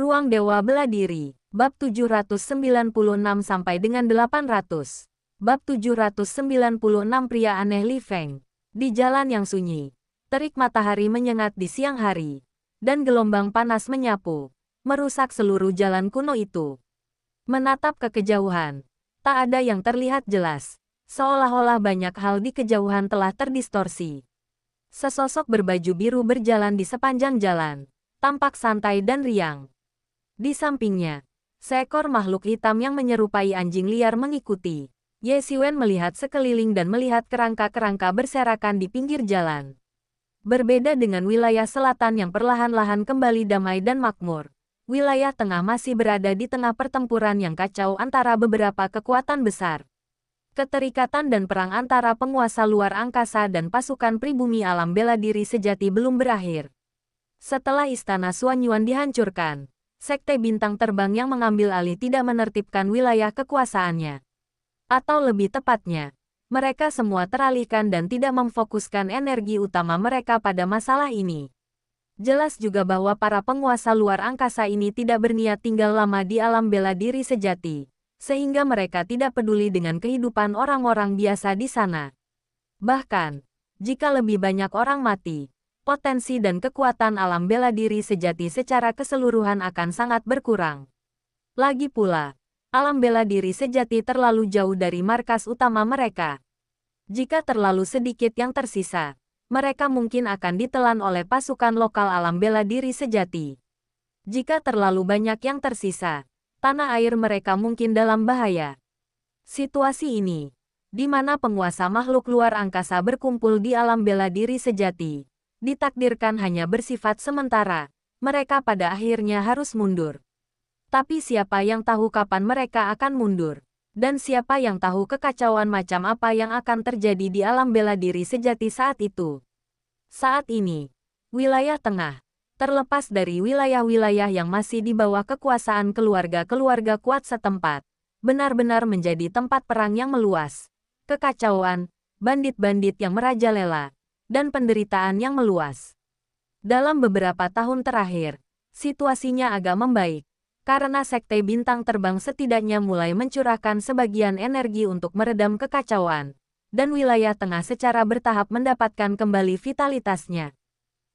Ruang Dewa Bela Diri, Bab 796 sampai dengan 800. Bab 796 Pria Aneh Li Feng. Di jalan yang sunyi, terik matahari menyengat di siang hari, dan gelombang panas menyapu, merusak seluruh jalan kuno itu. Menatap ke kejauhan, tak ada yang terlihat jelas, seolah-olah banyak hal di kejauhan telah terdistorsi. Sesosok berbaju biru berjalan di sepanjang jalan, tampak santai dan riang. Di sampingnya, seekor makhluk hitam yang menyerupai anjing liar mengikuti. Ye Xiwen melihat sekeliling dan melihat kerangka-kerangka berserakan di pinggir jalan. Berbeda dengan wilayah selatan yang perlahan-lahan kembali damai dan makmur, wilayah tengah masih berada di tengah pertempuran yang kacau antara beberapa kekuatan besar. Keterikatan dan perang antara penguasa luar angkasa dan pasukan pribumi alam bela diri sejati belum berakhir. Setelah istana Xuanyuan dihancurkan, Sekte Bintang Terbang yang mengambil alih tidak menertibkan wilayah kekuasaannya. Atau lebih tepatnya, mereka semua teralihkan dan tidak memfokuskan energi utama mereka pada masalah ini. Jelas juga bahwa para penguasa luar angkasa ini tidak berniat tinggal lama di alam bela diri sejati, sehingga mereka tidak peduli dengan kehidupan orang-orang biasa di sana. Bahkan, jika lebih banyak orang mati, potensi dan kekuatan alam bela diri sejati secara keseluruhan akan sangat berkurang. Lagi pula, alam bela diri sejati terlalu jauh dari markas utama mereka. Jika terlalu sedikit yang tersisa, mereka mungkin akan ditelan oleh pasukan lokal alam bela diri sejati. Jika terlalu banyak yang tersisa, tanah air mereka mungkin dalam bahaya. Situasi ini, di mana penguasa makhluk luar angkasa berkumpul di alam bela diri sejati, ditakdirkan hanya bersifat sementara, mereka pada akhirnya harus mundur. Tapi siapa yang tahu kapan mereka akan mundur? Dan siapa yang tahu kekacauan macam apa yang akan terjadi di alam bela diri sejati saat itu? Saat ini, wilayah tengah, terlepas dari wilayah-wilayah yang masih di bawah kekuasaan keluarga-keluarga kuat setempat, benar-benar menjadi tempat perang yang meluas. Kekacauan, bandit-bandit yang merajalela, dan penderitaan yang meluas. Dalam beberapa tahun terakhir, situasinya agak membaik, karena Sekte Bintang Terbang setidaknya mulai mencurahkan sebagian energi untuk meredam kekacauan, dan wilayah tengah secara bertahap mendapatkan kembali vitalitasnya.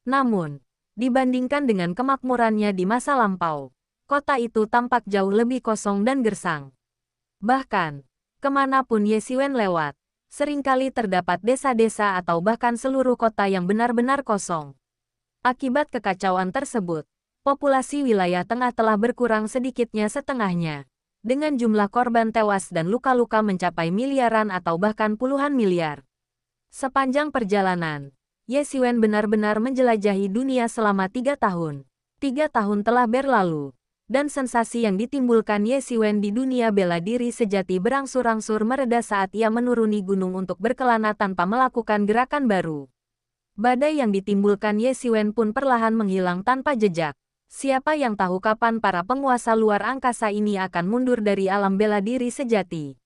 Namun, dibandingkan dengan kemakmurannya di masa lampau, kota itu tampak jauh lebih kosong dan gersang. Bahkan, kemanapun Ye Xiwen lewat, seringkali terdapat desa-desa atau bahkan seluruh kota yang benar-benar kosong. Akibat kekacauan tersebut, populasi wilayah tengah telah berkurang sedikitnya setengahnya, dengan jumlah korban tewas dan luka-luka mencapai miliaran atau bahkan puluhan miliar. Sepanjang perjalanan, Ye Xiwen benar-benar menjelajahi dunia selama 3 tahun. 3 tahun telah berlalu, dan sensasi yang ditimbulkan Ye Xiwen di dunia bela diri sejati berangsur-angsur mereda saat ia menuruni gunung untuk berkelana tanpa melakukan gerakan baru. Badai yang ditimbulkan Ye Xiwen pun perlahan menghilang tanpa jejak. Siapa yang tahu kapan para penguasa luar angkasa ini akan mundur dari alam bela diri sejati?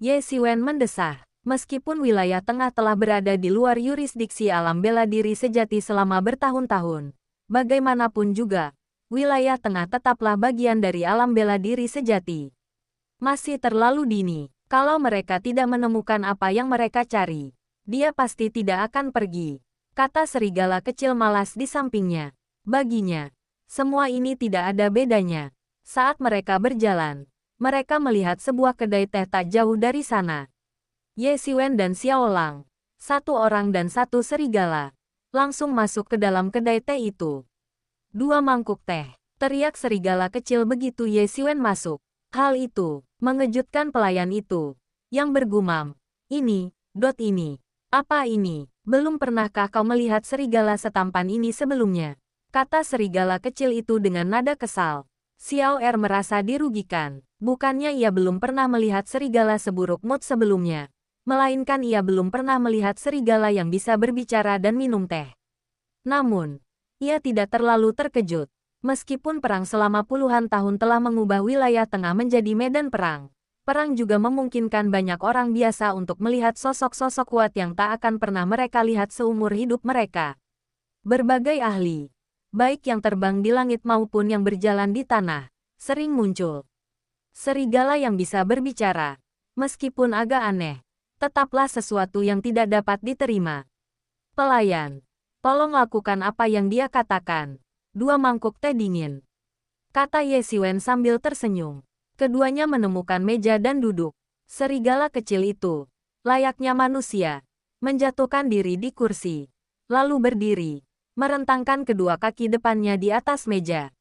Ye Xiwen mendesah. Meskipun wilayah tengah telah berada di luar yurisdiksi alam bela diri sejati selama bertahun-tahun, bagaimanapun juga, wilayah tengah tetaplah bagian dari alam bela diri sejati. Masih terlalu dini, kalau mereka tidak menemukan apa yang mereka cari, dia pasti tidak akan pergi, kata serigala kecil malas di sampingnya. Baginya, semua ini tidak ada bedanya. Saat mereka berjalan, mereka melihat sebuah kedai teh tak jauh dari sana. Ye Xiwen dan Xiao Lang, satu orang dan satu serigala, langsung masuk ke dalam kedai teh itu. 2 mangkuk teh, teriak serigala kecil begitu Ye Xiwen masuk. Hal itu mengejutkan pelayan itu, yang bergumam, ini, apa ini? Belum pernahkah kau melihat serigala setampan ini sebelumnya? Kata serigala kecil itu dengan nada kesal. Xiao Er merasa dirugikan, bukannya ia belum pernah melihat serigala seburuk Mut sebelumnya, melainkan ia belum pernah melihat serigala yang bisa berbicara dan minum teh. Namun, ia tidak terlalu terkejut. Meskipun perang selama puluhan tahun telah mengubah wilayah tengah menjadi medan perang, perang juga memungkinkan banyak orang biasa untuk melihat sosok-sosok kuat yang tak akan pernah mereka lihat seumur hidup mereka. Berbagai ahli, baik yang terbang di langit maupun yang berjalan di tanah, sering muncul. Serigala yang bisa berbicara, meskipun agak aneh, tetaplah sesuatu yang tidak dapat diterima. Pelayan, tolong lakukan apa yang dia katakan. 2 mangkuk teh dingin, kata Ye Xiwen sambil tersenyum. Keduanya menemukan meja dan duduk. Serigala kecil itu, layaknya manusia, menjatuhkan diri di kursi, lalu berdiri, merentangkan kedua kaki depannya di atas meja.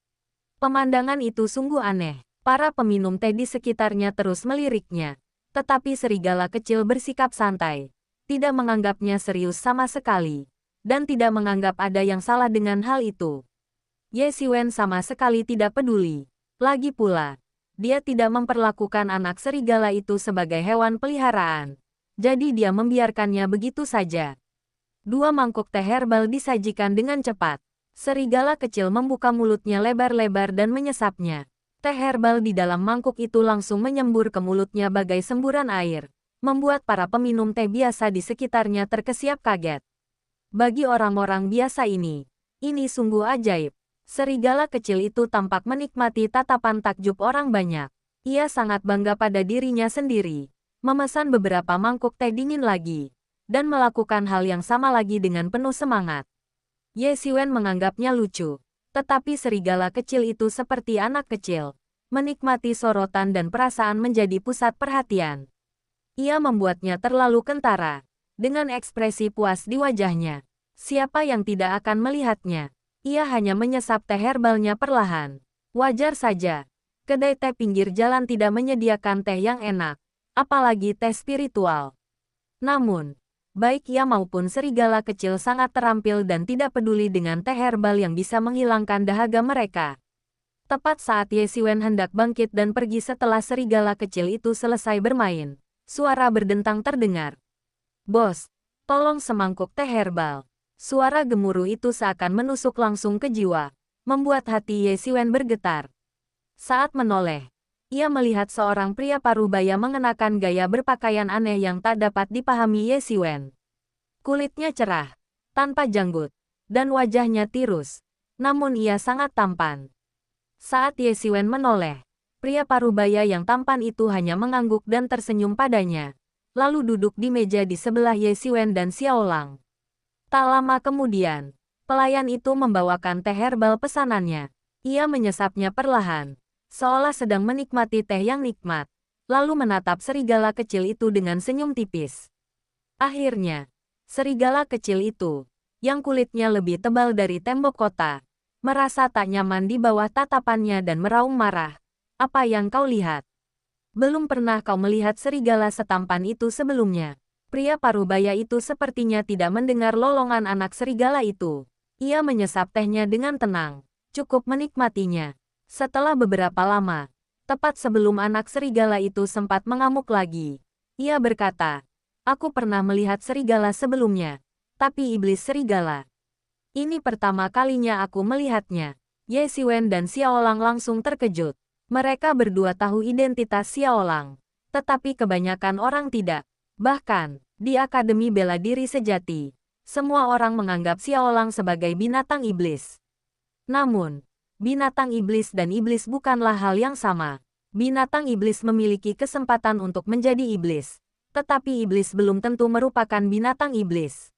Pemandangan itu sungguh aneh. Para peminum teh di sekitarnya terus meliriknya. Tetapi serigala kecil bersikap santai, tidak menganggapnya serius sama sekali, dan tidak menganggap ada yang salah dengan hal itu. Ye Xiwen sama sekali tidak peduli. Lagi pula, dia tidak memperlakukan anak serigala itu sebagai hewan peliharaan. Jadi dia membiarkannya begitu saja. 2 mangkuk teh herbal disajikan dengan cepat. Serigala kecil membuka mulutnya lebar-lebar dan menyesapnya. Teh herbal di dalam mangkuk itu langsung menyembur ke mulutnya bagai semburan air, membuat para peminum teh biasa di sekitarnya terkesiap kaget. Bagi orang-orang biasa ini sungguh ajaib. Serigala kecil itu tampak menikmati tatapan takjub orang banyak. Ia sangat bangga pada dirinya sendiri, memesan beberapa mangkuk teh dingin lagi, dan melakukan hal yang sama lagi dengan penuh semangat. Ye Xiwen menganggapnya lucu. Tetapi serigala kecil itu seperti anak kecil, menikmati sorotan dan perasaan menjadi pusat perhatian. Ia membuatnya terlalu kentara, dengan ekspresi puas di wajahnya. Siapa yang tidak akan melihatnya? Ia hanya menyesap teh herbalnya perlahan. Wajar saja, kedai teh pinggir jalan tidak menyediakan teh yang enak, apalagi teh spiritual. Namun, baik ia maupun serigala kecil sangat terampil dan tidak peduli dengan teh herbal yang bisa menghilangkan dahaga mereka. Tepat saat Ye Xiwen hendak bangkit dan pergi setelah serigala kecil itu selesai bermain, suara berdentang terdengar. "Bos, tolong semangkuk teh herbal." Suara gemuruh itu seakan menusuk langsung ke jiwa, membuat hati Ye Xiwen bergetar. Saat menoleh, ia melihat seorang pria parubaya mengenakan gaya berpakaian aneh yang tak dapat dipahami Ye Xiwen. Kulitnya cerah, tanpa janggut, dan wajahnya tirus, namun ia sangat tampan. Saat Ye Xiwen menoleh, pria parubaya yang tampan itu hanya mengangguk dan tersenyum padanya, lalu duduk di meja di sebelah Ye Xiwen dan Xiaolang. Tak lama kemudian, pelayan itu membawakan teh herbal pesanannya. Ia menyesapnya perlahan, seolah sedang menikmati teh yang nikmat, lalu menatap serigala kecil itu dengan senyum tipis. Akhirnya, serigala kecil itu, yang kulitnya lebih tebal dari tembok kota, merasa tak nyaman di bawah tatapannya dan meraung marah. "Apa yang kau lihat? Belum pernah kau melihat serigala setampan itu sebelumnya." Pria parubaya itu sepertinya tidak mendengar lolongan anak serigala itu. Ia menyesap tehnya dengan tenang, cukup menikmatinya. Setelah beberapa lama, tepat sebelum anak serigala itu sempat mengamuk lagi, ia berkata, "Aku pernah melihat serigala sebelumnya, tapi iblis serigala. Ini pertama kalinya aku melihatnya." Ye Xiwen dan Xiaolang langsung terkejut. Mereka berdua tahu identitas Xiaolang, tetapi kebanyakan orang tidak. Bahkan, di Akademi Bela Diri Sejati, semua orang menganggap Xiaolang sebagai binatang iblis. Namun, binatang iblis dan iblis bukanlah hal yang sama. Binatang iblis memiliki kesempatan untuk menjadi iblis, tetapi iblis belum tentu merupakan binatang iblis.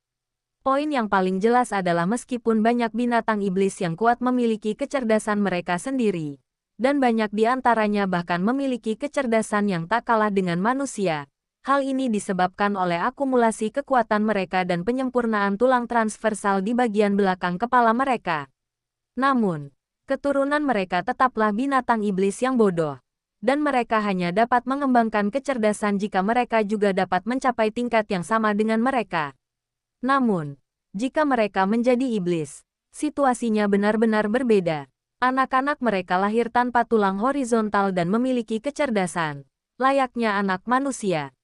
Poin yang paling jelas adalah meskipun banyak binatang iblis yang kuat memiliki kecerdasan mereka sendiri, dan banyak di antaranya bahkan memiliki kecerdasan yang tak kalah dengan manusia, hal ini disebabkan oleh akumulasi kekuatan mereka dan penyempurnaan tulang transversal di bagian belakang kepala mereka. Namun, keturunan mereka tetaplah binatang iblis yang bodoh, dan mereka hanya dapat mengembangkan kecerdasan jika mereka juga dapat mencapai tingkat yang sama dengan mereka. Namun, jika mereka menjadi iblis, situasinya benar-benar berbeda. Anak-anak mereka lahir tanpa tulang horizontal dan memiliki kecerdasan, layaknya anak manusia.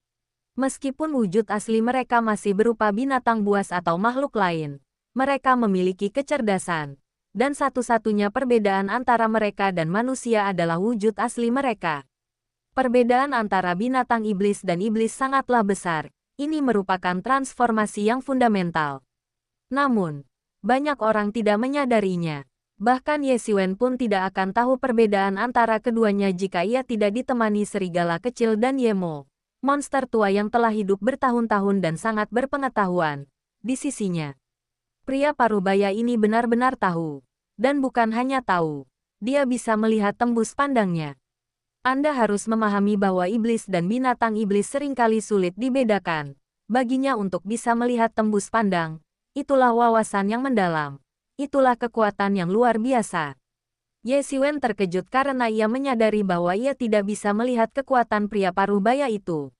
Meskipun wujud asli mereka masih berupa binatang buas atau makhluk lain, mereka memiliki kecerdasan, dan satu-satunya perbedaan antara mereka dan manusia adalah wujud asli mereka. Perbedaan antara binatang iblis dan iblis sangatlah besar, ini merupakan transformasi yang fundamental. Namun, banyak orang tidak menyadarinya. Bahkan Ye Xiwen pun tidak akan tahu perbedaan antara keduanya jika ia tidak ditemani serigala kecil dan Yemo, monster tua yang telah hidup bertahun-tahun dan sangat berpengetahuan. Di sisinya, pria parubaya ini benar-benar tahu. Dan bukan hanya tahu, dia bisa melihat tembus pandangnya. Anda harus memahami bahwa iblis dan binatang iblis seringkali sulit dibedakan. Baginya untuk bisa melihat tembus pandang, itulah wawasan yang mendalam. Itulah kekuatan yang luar biasa. Ye Xiwen terkejut karena ia menyadari bahwa ia tidak bisa melihat kekuatan pria parubaya itu.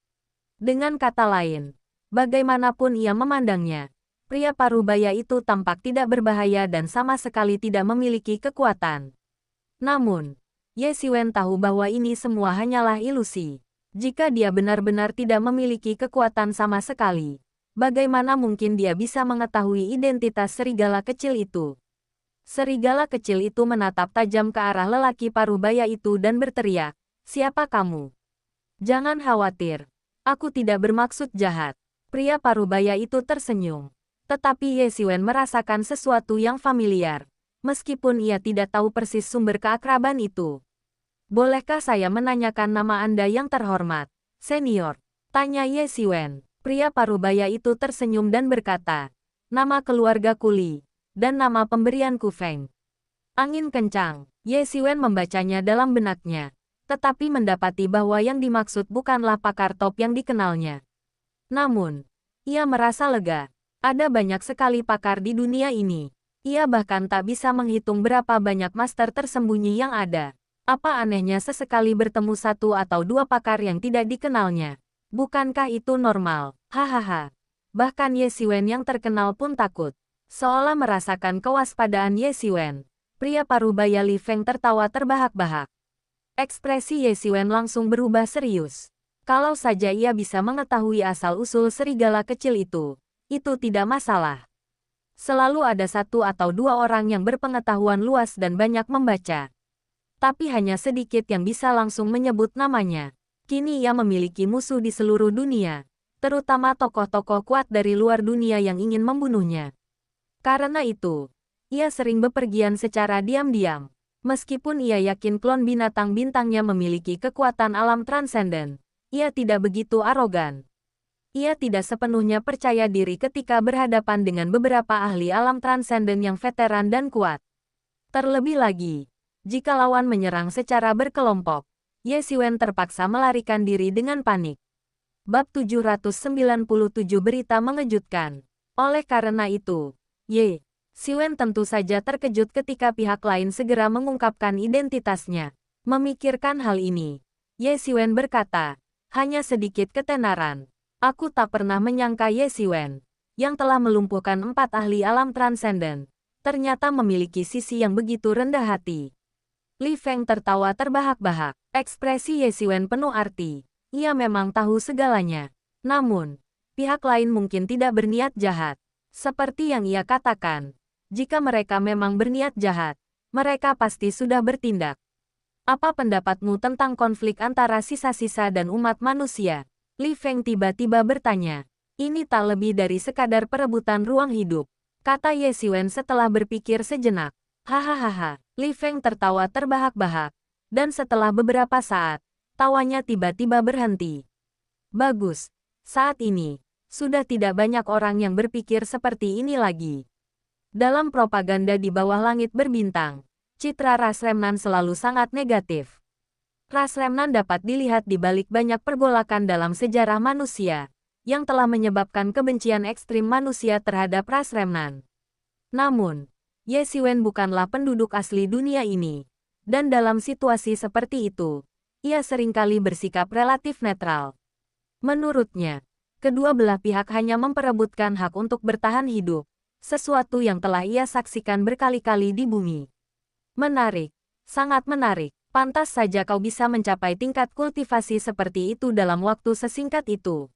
Dengan kata lain, bagaimanapun ia memandangnya, pria parubaya itu tampak tidak berbahaya dan sama sekali tidak memiliki kekuatan. Namun, Ye Xiwen tahu bahwa ini semua hanyalah ilusi. Jika dia benar-benar tidak memiliki kekuatan sama sekali, bagaimana mungkin dia bisa mengetahui identitas serigala kecil itu? Serigala kecil itu menatap tajam ke arah lelaki parubaya itu dan berteriak, "Siapa kamu? Jangan khawatir, aku tidak bermaksud jahat." Pria parubaya itu tersenyum. Tetapi Ye Xiwen merasakan sesuatu yang familiar, meskipun ia tidak tahu persis sumber keakraban itu. "Bolehkah saya menanyakan nama Anda yang terhormat, senior?" tanya Ye Xiwen. Pria parubaya itu tersenyum dan berkata, "Nama keluarga Kuli, dan nama pemberian Ku Feng." Angin kencang, Ye Xiwen membacanya dalam benaknya, tetapi mendapati bahwa yang dimaksud bukanlah pakar top yang dikenalnya. Namun, ia merasa lega. Ada banyak sekali pakar di dunia ini. Ia bahkan tak bisa menghitung berapa banyak master tersembunyi yang ada. Apa anehnya sesekali bertemu satu atau dua pakar yang tidak dikenalnya? Bukankah itu normal? Hahaha. Bahkan Ye Xiwen yang terkenal pun takut. Seolah merasakan kewaspadaan Ye Xiwen. Pria parubaya Li Feng tertawa terbahak-bahak. Ekspresi Ye Xiwen langsung berubah serius. Kalau saja ia bisa mengetahui asal-usul serigala kecil itu tidak masalah. Selalu ada satu atau dua orang yang berpengetahuan luas dan banyak membaca. Tapi hanya sedikit yang bisa langsung menyebut namanya. Kini ia memiliki musuh di seluruh dunia, terutama tokoh-tokoh kuat dari luar dunia yang ingin membunuhnya. Karena itu, ia sering bepergian secara diam-diam. Meskipun ia yakin klon binatang bintangnya memiliki kekuatan alam transenden, ia tidak begitu arogan. Ia tidak sepenuhnya percaya diri ketika berhadapan dengan beberapa ahli alam transenden yang veteran dan kuat. Terlebih lagi, jika lawan menyerang secara berkelompok, Ye Xiwen terpaksa melarikan diri dengan panik. Bab 797 Berita Mengejutkan. Oleh karena itu, Ye Xiwen tentu saja terkejut ketika pihak lain segera mengungkapkan identitasnya. Memikirkan hal ini, Ye Xiwen berkata, "Hanya sedikit ketenaran. Aku tak pernah menyangka Ye Xiwen, yang telah melumpuhkan 4 ahli alam transenden, ternyata memiliki sisi yang begitu rendah hati." Li Feng tertawa terbahak-bahak. Ekspresi Ye Xiwen penuh arti. Ia memang tahu segalanya. Namun, pihak lain mungkin tidak berniat jahat. Seperti yang ia katakan, jika mereka memang berniat jahat, mereka pasti sudah bertindak. Apa pendapatmu tentang konflik antara sisa-sisa dan umat manusia? Li Feng tiba-tiba bertanya. Ini tak lebih dari sekadar perebutan ruang hidup, kata Ye Xiwen setelah berpikir sejenak. Hahaha, Li Feng tertawa terbahak-bahak, dan setelah beberapa saat, tawanya tiba-tiba berhenti. Bagus, saat ini, sudah tidak banyak orang yang berpikir seperti ini lagi. Dalam propaganda di bawah langit berbintang, citra ras remnan selalu sangat negatif. Ras remnan dapat dilihat di balik banyak pergolakan dalam sejarah manusia, yang telah menyebabkan kebencian ekstrim manusia terhadap ras remnan. Namun, Ye Xiwen bukanlah penduduk asli dunia ini, dan dalam situasi seperti itu, ia seringkali bersikap relatif netral. Menurutnya, kedua belah pihak hanya memperebutkan hak untuk bertahan hidup, sesuatu yang telah ia saksikan berkali-kali di bumi. Menarik, sangat menarik. Pantas saja kau bisa mencapai tingkat kultivasi seperti itu dalam waktu sesingkat itu.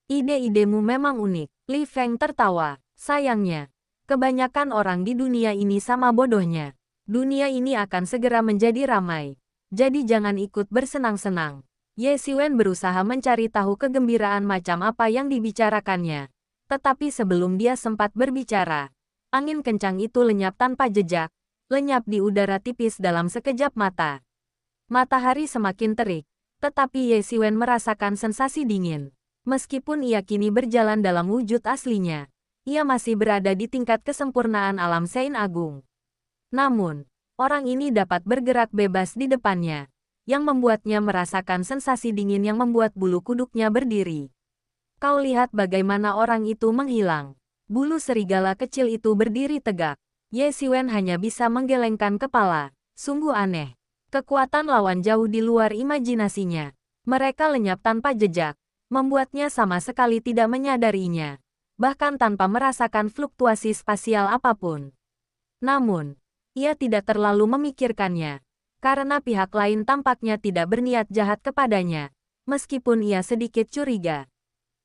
Ide-idemu memang unik. Li Feng tertawa. Sayangnya, kebanyakan orang di dunia ini sama bodohnya. Dunia ini akan segera menjadi ramai. Jadi jangan ikut bersenang-senang. Ye Xiwen berusaha mencari tahu kegembiraan macam apa yang dibicarakannya. Tetapi sebelum dia sempat berbicara, angin kencang itu lenyap tanpa jejak. lenyap di udara tipis dalam sekejap mata. Matahari semakin terik, tetapi Ye Xiwen merasakan sensasi dingin. Meskipun ia kini berjalan dalam wujud aslinya, ia masih berada di tingkat kesempurnaan alam Sein Agung. Namun, orang ini dapat bergerak bebas di depannya, yang membuatnya merasakan sensasi dingin yang membuat bulu kuduknya berdiri. Kau lihat bagaimana orang itu menghilang. Bulu serigala kecil itu berdiri tegak. Ye Xiwen hanya bisa menggelengkan kepala. Sungguh aneh. Kekuatan lawan jauh di luar imajinasinya. Mereka lenyap tanpa jejak, membuatnya sama sekali tidak menyadarinya, bahkan tanpa merasakan fluktuasi spasial apapun. Namun, ia tidak terlalu memikirkannya, karena pihak lain tampaknya tidak berniat jahat kepadanya, meskipun ia sedikit curiga.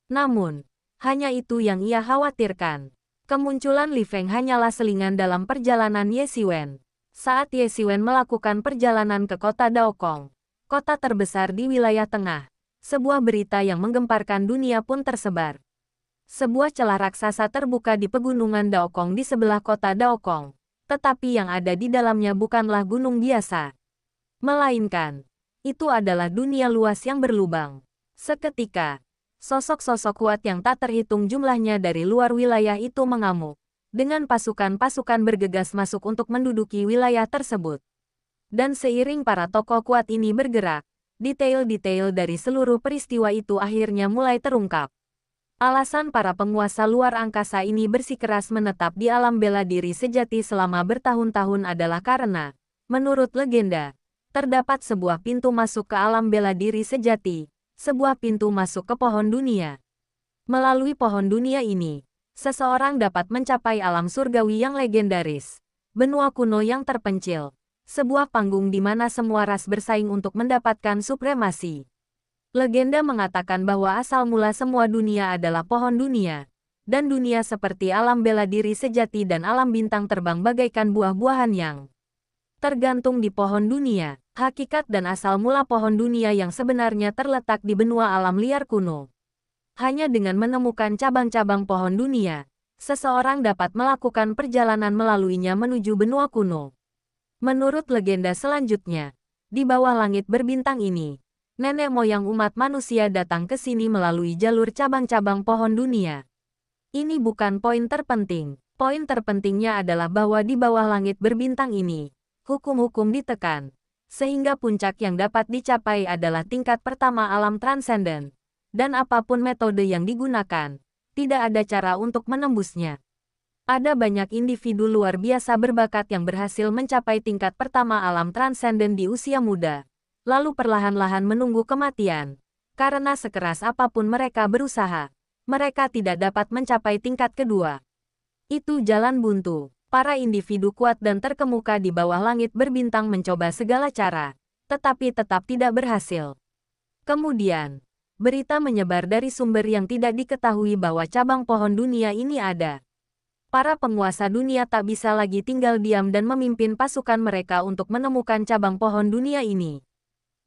Namun, hanya itu yang ia khawatirkan. Kemunculan Li Feng hanyalah selingan dalam perjalanan Ye Xiwen. Saat Ye Xiwen melakukan perjalanan ke kota Daokong, kota terbesar di wilayah tengah, sebuah berita yang menggemparkan dunia pun tersebar. Sebuah celah raksasa terbuka di pegunungan Daokong di sebelah kota Daokong, tetapi yang ada di dalamnya bukanlah gunung biasa, melainkan itu adalah dunia luas yang berlubang. Seketika, sosok-sosok kuat yang tak terhitung jumlahnya dari luar wilayah itu mengamuk, dengan pasukan-pasukan bergegas masuk untuk menduduki wilayah tersebut. Dan seiring para tokoh kuat ini bergerak, detail-detail dari seluruh peristiwa itu akhirnya mulai terungkap. Alasan para penguasa luar angkasa ini bersikeras menetap di alam bela diri sejati selama bertahun-tahun adalah karena, menurut legenda, terdapat sebuah pintu masuk ke alam bela diri sejati, sebuah pintu masuk ke pohon dunia. Melalui pohon dunia ini, seseorang dapat mencapai alam surgawi yang legendaris, benua kuno yang terpencil, sebuah panggung di mana semua ras bersaing untuk mendapatkan supremasi. Legenda mengatakan bahwa asal mula semua dunia adalah pohon dunia, dan dunia seperti alam bela diri sejati dan alam bintang terbang bagaikan buah-buahan yang tergantung di pohon dunia. Hakikat dan asal mula pohon dunia yang sebenarnya terletak di benua alam liar kuno. Hanya dengan menemukan cabang-cabang pohon dunia, seseorang dapat melakukan perjalanan melaluinya menuju benua kuno. Menurut legenda selanjutnya, di bawah langit berbintang ini, nenek moyang umat manusia datang ke sini melalui jalur cabang-cabang pohon dunia. Ini bukan poin terpenting. Poin terpentingnya adalah bahwa di bawah langit berbintang ini, hukum-hukum ditekan, sehingga puncak yang dapat dicapai adalah tingkat pertama alam transenden. Dan apapun metode yang digunakan, tidak ada cara untuk menembusnya. Ada banyak individu luar biasa berbakat yang berhasil mencapai tingkat pertama alam transenden di usia muda, lalu perlahan-lahan menunggu kematian. Karena sekeras apapun mereka berusaha, mereka tidak dapat mencapai tingkat kedua. Itu jalan buntu. Para individu kuat dan terkemuka di bawah langit berbintang mencoba segala cara, tetapi tetap tidak berhasil. Kemudian, berita menyebar dari sumber yang tidak diketahui bahwa cabang pohon dunia ini ada. Para penguasa dunia tak bisa lagi tinggal diam dan memimpin pasukan mereka untuk menemukan cabang pohon dunia ini.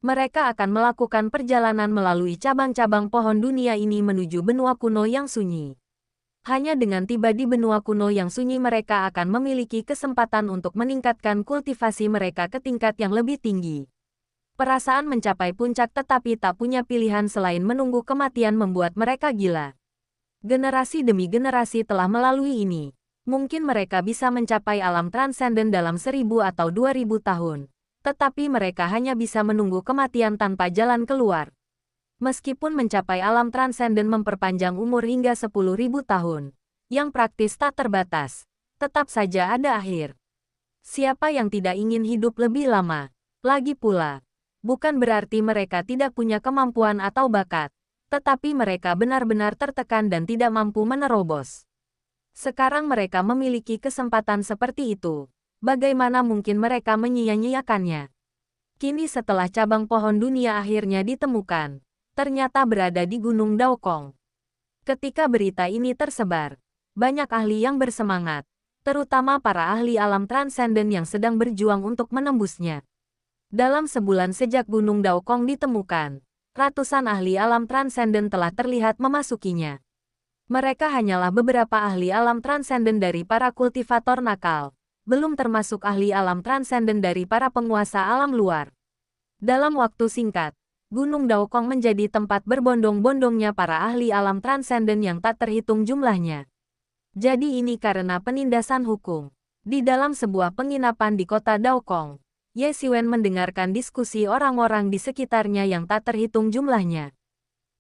Mereka akan melakukan perjalanan melalui cabang-cabang pohon dunia ini menuju benua kuno yang sunyi. Hanya dengan tiba di benua kuno yang sunyi mereka akan memiliki kesempatan untuk meningkatkan kultivasi mereka ke tingkat yang lebih tinggi. Perasaan mencapai puncak tetapi tak punya pilihan selain menunggu kematian membuat mereka gila. Generasi demi generasi telah melalui ini. Mungkin mereka bisa mencapai alam transenden dalam 1000 atau 2000 tahun. Tetapi mereka hanya bisa menunggu kematian tanpa jalan keluar. Meskipun mencapai alam transenden memperpanjang umur hingga 10.000 tahun, yang praktis tak terbatas, tetap saja ada akhir. Siapa yang tidak ingin hidup lebih lama? Lagi pula, bukan berarti mereka tidak punya kemampuan atau bakat, tetapi mereka benar-benar tertekan dan tidak mampu menerobos. Sekarang mereka memiliki kesempatan seperti itu. Bagaimana mungkin mereka menyia-nyiakannya? Kini setelah cabang pohon dunia akhirnya ditemukan, ternyata berada di Gunung Daokong. Ketika berita ini tersebar, banyak ahli yang bersemangat, terutama para ahli alam transenden yang sedang berjuang untuk menembusnya. Dalam sebulan sejak Gunung Daokong ditemukan, ratusan ahli alam transenden telah terlihat memasukinya. Mereka hanyalah beberapa ahli alam transenden dari para kultivator nakal, belum termasuk ahli alam transenden dari para penguasa alam luar. Dalam waktu singkat, Gunung Daokong menjadi tempat berbondong-bondongnya para ahli alam transenden yang tak terhitung jumlahnya. Jadi ini karena penindasan hukum. Di dalam sebuah penginapan di kota Daokong, Ye Xiwen mendengarkan diskusi orang-orang di sekitarnya yang tak terhitung jumlahnya.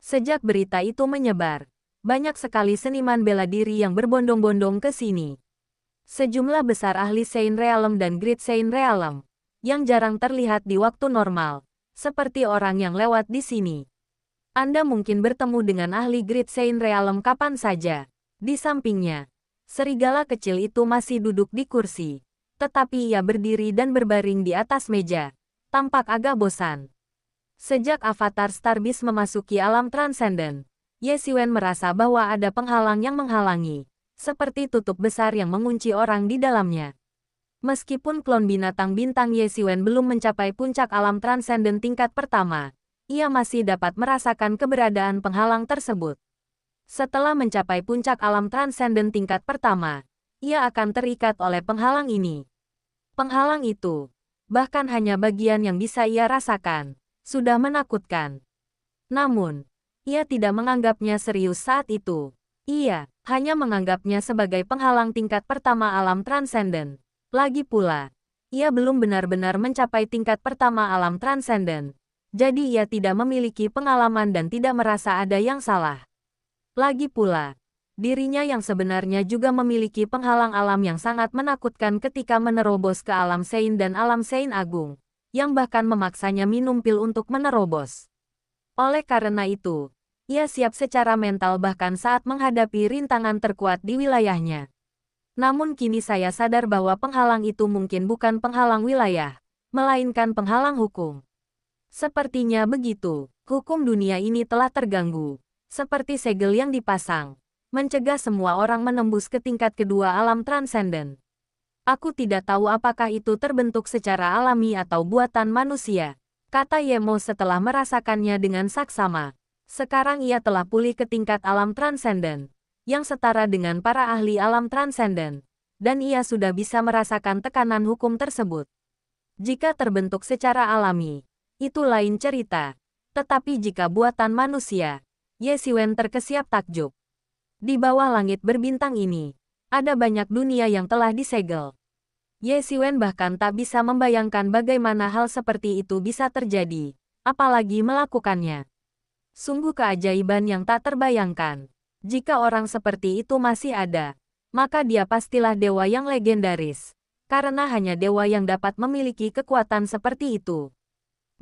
Sejak berita itu menyebar, banyak sekali seniman bela diri yang berbondong-bondong ke sini. Sejumlah besar ahli Sein Realm dan Great Sein Realm, yang jarang terlihat di waktu normal, seperti orang yang lewat di sini. Anda mungkin bertemu dengan ahli Great Sein Realm kapan saja. Di sampingnya, serigala kecil itu masih duduk di kursi, tetapi ia berdiri dan berbaring di atas meja, tampak agak bosan. Sejak avatar Starbeast memasuki alam transenden, Ye Xiwen merasa bahwa ada penghalang yang menghalangi, seperti tutup besar yang mengunci orang di dalamnya. Meskipun klon binatang bintang Ye Xiwen belum mencapai puncak alam transenden tingkat pertama, ia masih dapat merasakan keberadaan penghalang tersebut. Setelah mencapai puncak alam transenden tingkat pertama, ia akan terikat oleh penghalang ini. Penghalang itu, bahkan hanya bagian yang bisa ia rasakan, sudah menakutkan. Namun, ia tidak menganggapnya serius saat itu. Ia hanya menganggapnya sebagai penghalang tingkat pertama alam transenden. Lagi pula, ia belum benar-benar mencapai tingkat pertama alam transenden. Jadi ia tidak memiliki pengalaman dan tidak merasa ada yang salah. Lagi pula, dirinya yang sebenarnya juga memiliki penghalang alam yang sangat menakutkan ketika menerobos ke alam Sein dan alam Sein Agung, yang bahkan memaksanya minum pil untuk menerobos. Oleh karena itu, ia siap secara mental bahkan saat menghadapi rintangan terkuat di wilayahnya. Namun kini saya sadar bahwa penghalang itu mungkin bukan penghalang wilayah, melainkan penghalang hukum. Sepertinya begitu, hukum dunia ini telah terganggu. Seperti segel yang dipasang, mencegah semua orang menembus ke tingkat kedua alam transenden. Aku tidak tahu apakah itu terbentuk secara alami atau buatan manusia, kata Yemo setelah merasakannya dengan saksama. Sekarang ia telah pulih ke tingkat alam transenden, yang setara dengan para ahli alam transenden, dan ia sudah bisa merasakan tekanan hukum tersebut. Jika terbentuk secara alami, itu lain cerita. Tetapi jika buatan manusia, Ye Xiwen terkesiap takjub. Di bawah langit berbintang ini, ada banyak dunia yang telah disegel. Ye Xiwen bahkan tak bisa membayangkan bagaimana hal seperti itu bisa terjadi, apalagi melakukannya. Sungguh keajaiban yang tak terbayangkan. Jika orang seperti itu masih ada, maka dia pastilah dewa yang legendaris. Karena hanya dewa yang dapat memiliki kekuatan seperti itu.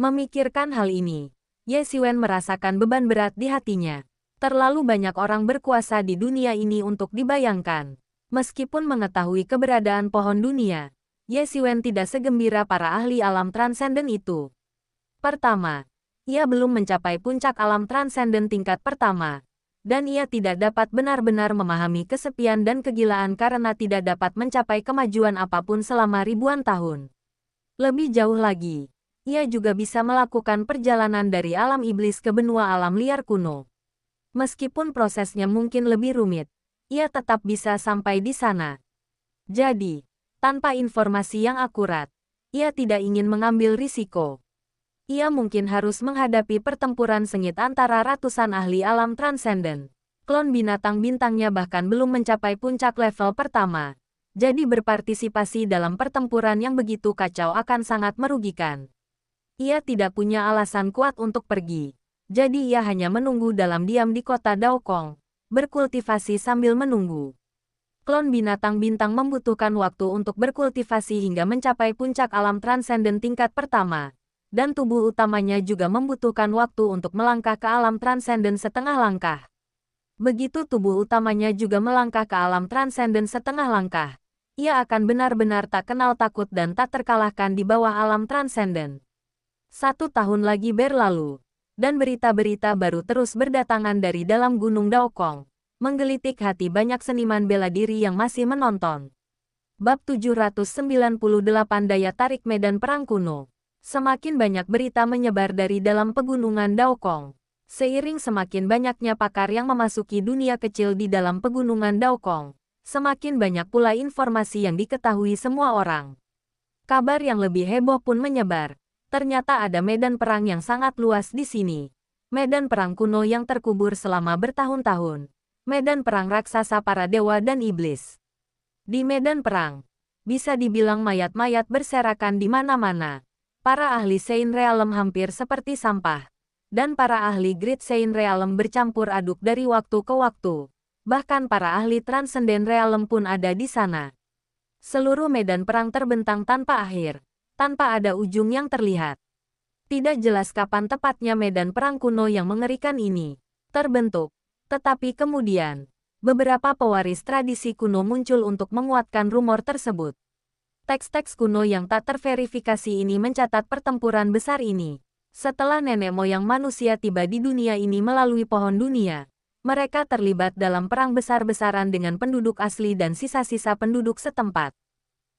Memikirkan hal ini, Ye Xiwen merasakan beban berat di hatinya. Terlalu banyak orang berkuasa di dunia ini untuk dibayangkan. Meskipun mengetahui keberadaan pohon dunia, Ye Xiwen tidak segembira para ahli alam transenden itu. Pertama, ia belum mencapai puncak alam transenden tingkat pertama. Dan ia tidak dapat benar-benar memahami kesepian dan kegilaan karena tidak dapat mencapai kemajuan apapun selama ribuan tahun. Lebih jauh lagi, ia juga bisa melakukan perjalanan dari alam iblis ke benua alam liar kuno. Meskipun prosesnya mungkin lebih rumit, ia tetap bisa sampai di sana. Jadi, tanpa informasi yang akurat, ia tidak ingin mengambil risiko. Ia mungkin harus menghadapi pertempuran sengit antara ratusan ahli alam transenden. Klon binatang bintangnya bahkan belum mencapai puncak level pertama. Jadi berpartisipasi dalam pertempuran yang begitu kacau akan sangat merugikan. Ia tidak punya alasan kuat untuk pergi. Jadi ia hanya menunggu dalam diam di kota Daokong, berkultivasi sambil menunggu. Klon binatang bintang membutuhkan waktu untuk berkultivasi hingga mencapai puncak alam transenden tingkat pertama. Dan tubuh utamanya juga membutuhkan waktu untuk melangkah ke alam transenden setengah langkah. Begitu tubuh utamanya juga melangkah ke alam transenden setengah langkah, ia akan benar-benar tak kenal takut dan tak terkalahkan di bawah alam transenden. 1 tahun lagi berlalu, dan berita-berita baru terus berdatangan dari dalam Gunung Daokong, menggelitik hati banyak seniman bela diri yang masih menonton. Bab 798 Daya Tarik Medan Perang Kuno. Semakin banyak berita menyebar dari dalam pegunungan Daokong. Seiring semakin banyaknya pakar yang memasuki dunia kecil di dalam pegunungan Daokong, semakin banyak pula informasi yang diketahui semua orang. Kabar yang lebih heboh pun menyebar. Ternyata ada medan perang yang sangat luas di sini. Medan perang kuno yang terkubur selama bertahun-tahun. Medan perang raksasa para dewa dan iblis. Di medan perang, bisa dibilang mayat-mayat berserakan di mana-mana. Para ahli Sein Realm hampir seperti sampah. Dan para ahli Great Sein Realm bercampur aduk dari waktu ke waktu. Bahkan para ahli Transcendent Realm pun ada di sana. Seluruh medan perang terbentang tanpa akhir. Tanpa ada ujung yang terlihat. Tidak jelas kapan tepatnya medan perang kuno yang mengerikan ini terbentuk. Tetapi kemudian, beberapa pewaris tradisi kuno muncul untuk menguatkan rumor tersebut. Teks-teks kuno yang tak terverifikasi ini mencatat pertempuran besar ini. Setelah nenek moyang manusia tiba di dunia ini melalui pohon dunia, mereka terlibat dalam perang besar-besaran dengan penduduk asli dan sisa-sisa penduduk setempat.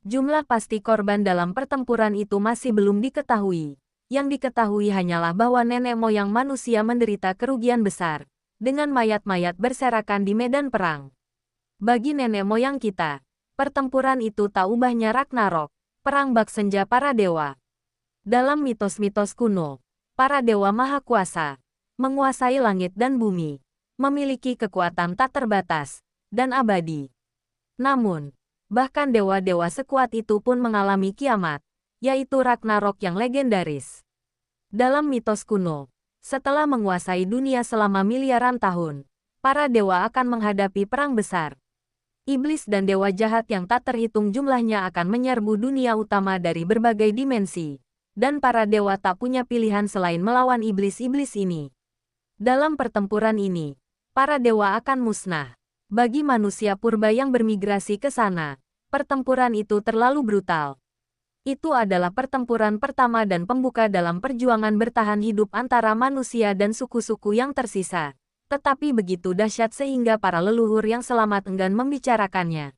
Jumlah pasti korban dalam pertempuran itu masih belum diketahui. Yang diketahui hanyalah bahwa nenek moyang manusia menderita kerugian besar, dengan mayat-mayat berserakan di medan perang. Bagi nenek moyang kita, pertempuran itu tak ubahnya Ragnarok, perang bak senja para dewa. Dalam mitos-mitos kuno, para dewa maha kuasa, menguasai langit dan bumi, memiliki kekuatan tak terbatas, dan abadi. Namun, bahkan dewa-dewa sekuat itu pun mengalami kiamat, yaitu Ragnarok yang legendaris. Dalam mitos kuno, setelah menguasai dunia selama miliaran tahun, para dewa akan menghadapi perang besar. Iblis dan dewa jahat yang tak terhitung jumlahnya akan menyerbu dunia utama dari berbagai dimensi, dan para dewa tak punya pilihan selain melawan iblis-iblis ini. Dalam pertempuran ini, para dewa akan musnah. Bagi manusia purba yang bermigrasi ke sana, pertempuran itu terlalu brutal. Itu adalah pertempuran pertama dan pembuka dalam perjuangan bertahan hidup antara manusia dan suku-suku yang tersisa. Tetapi begitu dahsyat sehingga para leluhur yang selamat enggan membicarakannya.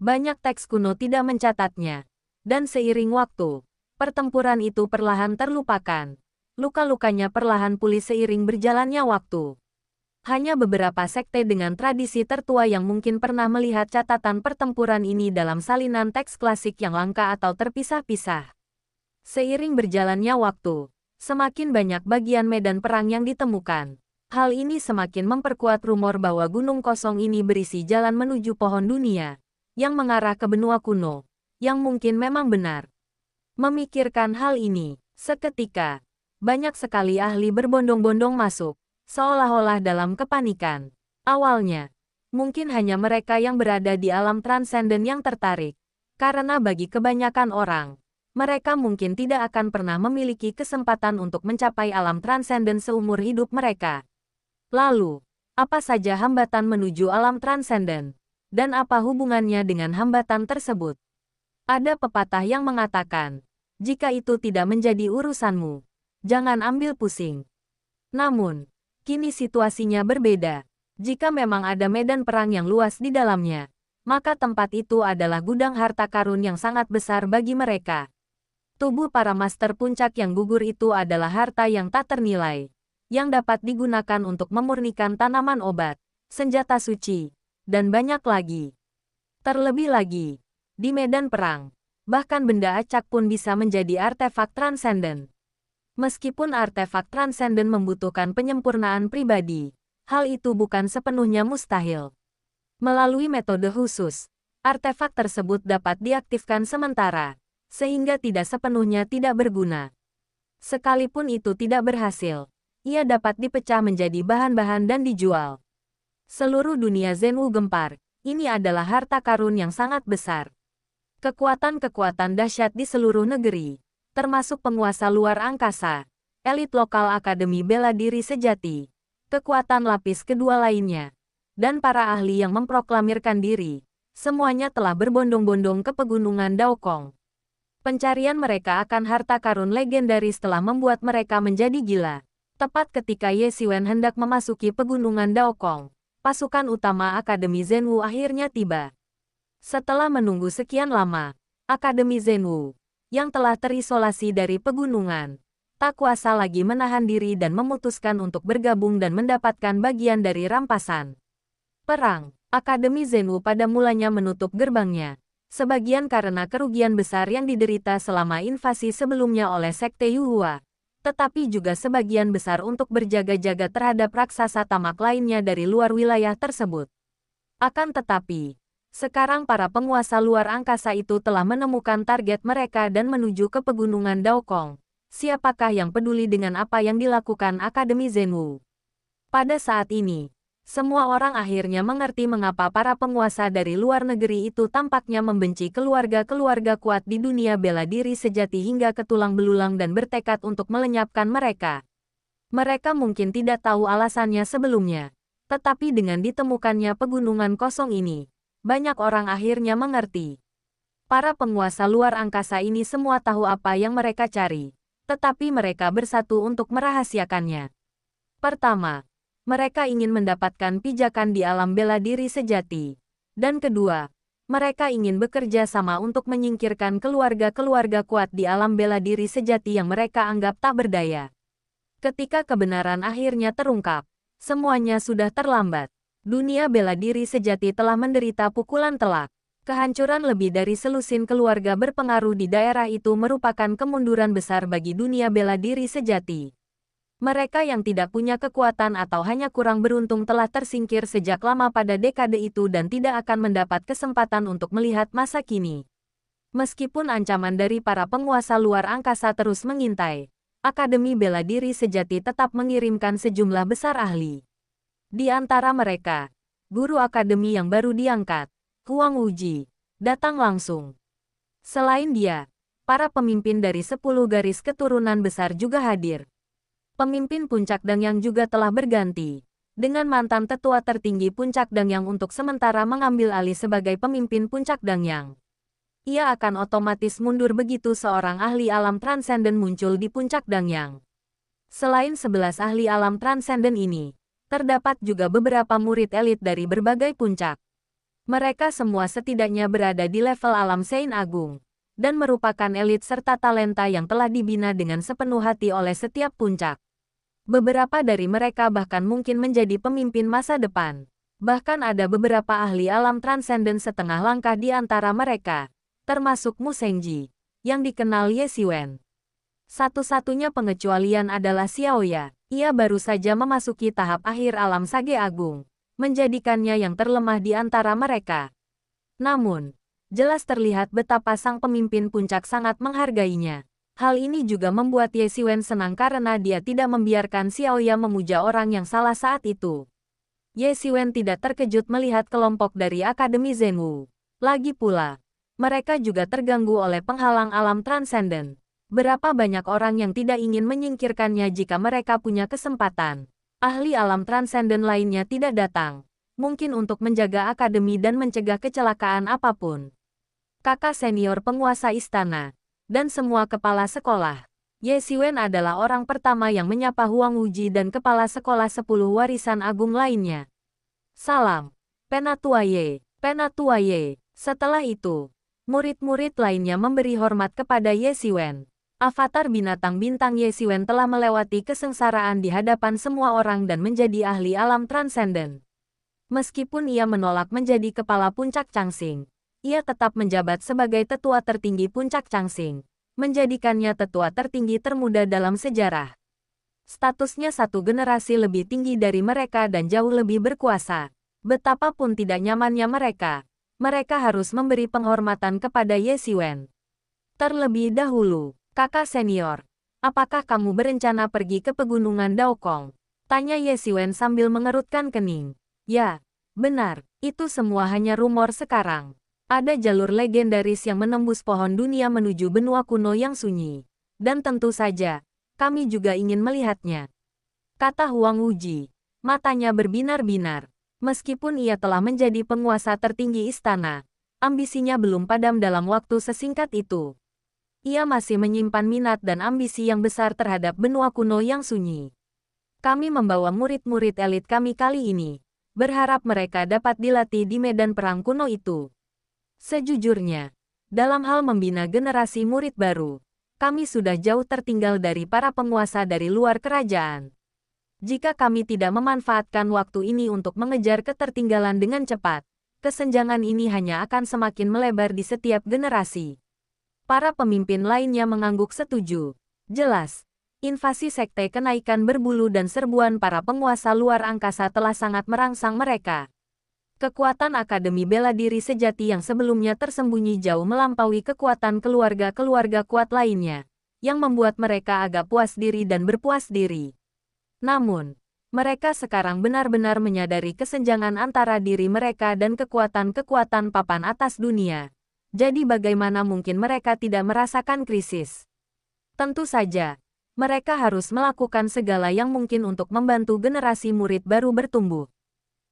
Banyak teks kuno tidak mencatatnya. Dan seiring waktu, pertempuran itu perlahan terlupakan. Luka-lukanya perlahan pulih seiring berjalannya waktu. Hanya beberapa sekte dengan tradisi tertua yang mungkin pernah melihat catatan pertempuran ini dalam salinan teks klasik yang langka atau terpisah-pisah. Seiring berjalannya waktu, semakin banyak bagian medan perang yang ditemukan. Hal ini semakin memperkuat rumor bahwa gunung kosong ini berisi jalan menuju pohon dunia, yang mengarah ke benua kuno, yang mungkin memang benar. Memikirkan hal ini, seketika, banyak sekali ahli berbondong-bondong masuk. Seolah-olah dalam kepanikan. Awalnya, mungkin hanya mereka yang berada di alam transenden yang tertarik. Karena bagi kebanyakan orang, mereka mungkin tidak akan pernah memiliki kesempatan untuk mencapai alam transenden seumur hidup mereka. Lalu, apa saja hambatan menuju alam transenden? Dan apa hubungannya dengan hambatan tersebut? Ada pepatah yang mengatakan, jika itu tidak menjadi urusanmu, jangan ambil pusing. Namun, kini situasinya berbeda. Jika memang ada medan perang yang luas di dalamnya, maka tempat itu adalah gudang harta karun yang sangat besar bagi mereka. Tubuh para master puncak yang gugur itu adalah harta yang tak ternilai, yang dapat digunakan untuk memurnikan tanaman obat, senjata suci, dan banyak lagi. Terlebih lagi, di medan perang, bahkan benda acak pun bisa menjadi artefak transenden. Meskipun artefak transenden membutuhkan penyempurnaan pribadi, hal itu bukan sepenuhnya mustahil. Melalui metode khusus, artefak tersebut dapat diaktifkan sementara, sehingga tidak sepenuhnya tidak berguna. Sekalipun itu tidak berhasil, ia dapat dipecah menjadi bahan-bahan dan dijual. Seluruh dunia Zhenwu gempar, ini adalah harta karun yang sangat besar. Kekuatan-kekuatan dahsyat di seluruh negeri, termasuk penguasa luar angkasa, elit lokal Akademi Bela Diri Sejati, kekuatan lapis kedua lainnya, dan para ahli yang memproklamirkan diri, semuanya telah berbondong-bondong ke pegunungan Daokong. Pencarian mereka akan harta karun legendaris telah membuat mereka menjadi gila. Tepat ketika Ye Xiwen hendak memasuki pegunungan Daokong, pasukan utama Akademi Zhenwu akhirnya tiba. Setelah menunggu sekian lama, Akademi Zhenwu yang telah terisolasi dari pegunungan, tak kuasa lagi menahan diri dan memutuskan untuk bergabung dan mendapatkan bagian dari rampasan. Perang. Akademi Zhenwu pada mulanya menutup gerbangnya. Sebagian karena kerugian besar yang diderita selama invasi sebelumnya oleh Sekte Yuhua. Tetapi juga sebagian besar untuk berjaga-jaga terhadap raksasa tamak lainnya dari luar wilayah tersebut. Akan tetapi, sekarang para penguasa luar angkasa itu telah menemukan target mereka dan menuju ke pegunungan Daokong. Siapakah yang peduli dengan apa yang dilakukan Akademi Zhenwu? Pada saat ini, semua orang akhirnya mengerti mengapa para penguasa dari luar negeri itu tampaknya membenci keluarga-keluarga kuat di dunia bela diri sejati hingga ke tulang belulang dan bertekad untuk melenyapkan mereka. Mereka mungkin tidak tahu alasannya sebelumnya, tetapi dengan ditemukannya pegunungan kosong ini, banyak orang akhirnya mengerti. Para penguasa luar angkasa ini semua tahu apa yang mereka cari, tetapi mereka bersatu untuk merahasiakannya. Pertama, mereka ingin mendapatkan pijakan di alam bela diri sejati. Dan kedua, mereka ingin bekerja sama untuk menyingkirkan keluarga-keluarga kuat di alam bela diri sejati yang mereka anggap tak berdaya. Ketika kebenaran akhirnya terungkap, semuanya sudah terlambat. Dunia bela diri sejati telah menderita pukulan telak. Kehancuran lebih dari selusin keluarga berpengaruh di daerah itu merupakan kemunduran besar bagi dunia bela diri sejati. Mereka yang tidak punya kekuatan atau hanya kurang beruntung telah tersingkir sejak lama pada dekade itu dan tidak akan mendapat kesempatan untuk melihat masa kini. Meskipun ancaman dari para penguasa luar angkasa terus mengintai, Akademi Bela Diri Sejati tetap mengirimkan sejumlah besar ahli. Di antara mereka, guru akademi yang baru diangkat, Huang Wuji, datang langsung. Selain dia, para pemimpin dari 10 garis keturunan besar juga hadir. Pemimpin Puncak Dangyang juga telah berganti, dengan mantan tetua tertinggi Puncak Dangyang untuk sementara mengambil alih sebagai pemimpin Puncak Dangyang. Ia akan otomatis mundur begitu seorang ahli alam transenden muncul di Puncak Dangyang. Selain 11 ahli alam transenden ini, terdapat juga beberapa murid elit dari berbagai puncak. Mereka semua setidaknya berada di level alam Sein Agung, dan merupakan elit serta talenta yang telah dibina dengan sepenuh hati oleh setiap puncak. Beberapa dari mereka bahkan mungkin menjadi pemimpin masa depan. Bahkan ada beberapa ahli alam transenden setengah langkah di antara mereka, termasuk Mu Shengji, yang dikenal Ye Xiwen. Satu-satunya pengecualian adalah Xiaoya. Ia baru saja memasuki tahap akhir alam Sage Agung, menjadikannya yang terlemah di antara mereka. Namun, jelas terlihat betapa sang pemimpin puncak sangat menghargainya. Hal ini juga membuat Ye Xiwen senang karena dia tidak membiarkan Xiaoya memuja orang yang salah saat itu. Ye Xiwen tidak terkejut melihat kelompok dari Akademi Zhenwu. Lagi pula, mereka juga terganggu oleh penghalang alam transenden. Berapa banyak orang yang tidak ingin menyingkirkannya jika mereka punya kesempatan. Ahli alam transenden lainnya tidak datang, mungkin untuk menjaga akademi dan mencegah kecelakaan apapun. Kakak senior penguasa istana dan semua kepala sekolah. Ye Xiwen adalah orang pertama yang menyapa Huang Wuji dan kepala sekolah 10 warisan agung lainnya. Salam, Penatua Ye, Penatua Ye. Setelah itu, murid-murid lainnya memberi hormat kepada Ye Xiwen. Avatar binatang bintang Ye Xiwen telah melewati kesengsaraan di hadapan semua orang dan menjadi ahli alam transenden. Meskipun ia menolak menjadi kepala puncak Changxing, ia tetap menjabat sebagai tetua tertinggi puncak Changxing, menjadikannya tetua tertinggi termuda dalam sejarah. Statusnya satu generasi lebih tinggi dari mereka dan jauh lebih berkuasa. Betapapun tidak nyamannya mereka, mereka harus memberi penghormatan kepada Ye Xiwen. Terlebih dahulu, kakak senior, apakah kamu berencana pergi ke pegunungan Daokong? Tanya Ye Xiwen sambil mengerutkan kening. Ya, benar, itu semua hanya rumor sekarang. Ada jalur legendaris yang menembus pohon dunia menuju benua kuno yang sunyi. Dan tentu saja, kami juga ingin melihatnya. Kata Huang Wuji, matanya berbinar-binar. Meskipun ia telah menjadi penguasa tertinggi istana, ambisinya belum padam dalam waktu sesingkat itu. Ia masih menyimpan minat dan ambisi yang besar terhadap benua kuno yang sunyi. Kami membawa murid-murid elit kami kali ini, berharap mereka dapat dilatih di medan perang kuno itu. Sejujurnya, dalam hal membina generasi murid baru, kami sudah jauh tertinggal dari para penguasa dari luar kerajaan. Jika kami tidak memanfaatkan waktu ini untuk mengejar ketertinggalan dengan cepat, kesenjangan ini hanya akan semakin melebar di setiap generasi. Para pemimpin lainnya mengangguk setuju. Jelas, invasi sekte kenaikan berbulu dan serbuan para penguasa luar angkasa telah sangat merangsang mereka. Kekuatan Akademi Bela Diri Sejati yang sebelumnya tersembunyi jauh melampaui kekuatan keluarga-keluarga kuat lainnya, yang membuat mereka agak puas diri dan berpuas diri. Namun, mereka sekarang benar-benar menyadari kesenjangan antara diri mereka dan kekuatan-kekuatan papan atas dunia. Jadi bagaimana mungkin mereka tidak merasakan krisis? Tentu saja, mereka harus melakukan segala yang mungkin untuk membantu generasi murid baru bertumbuh.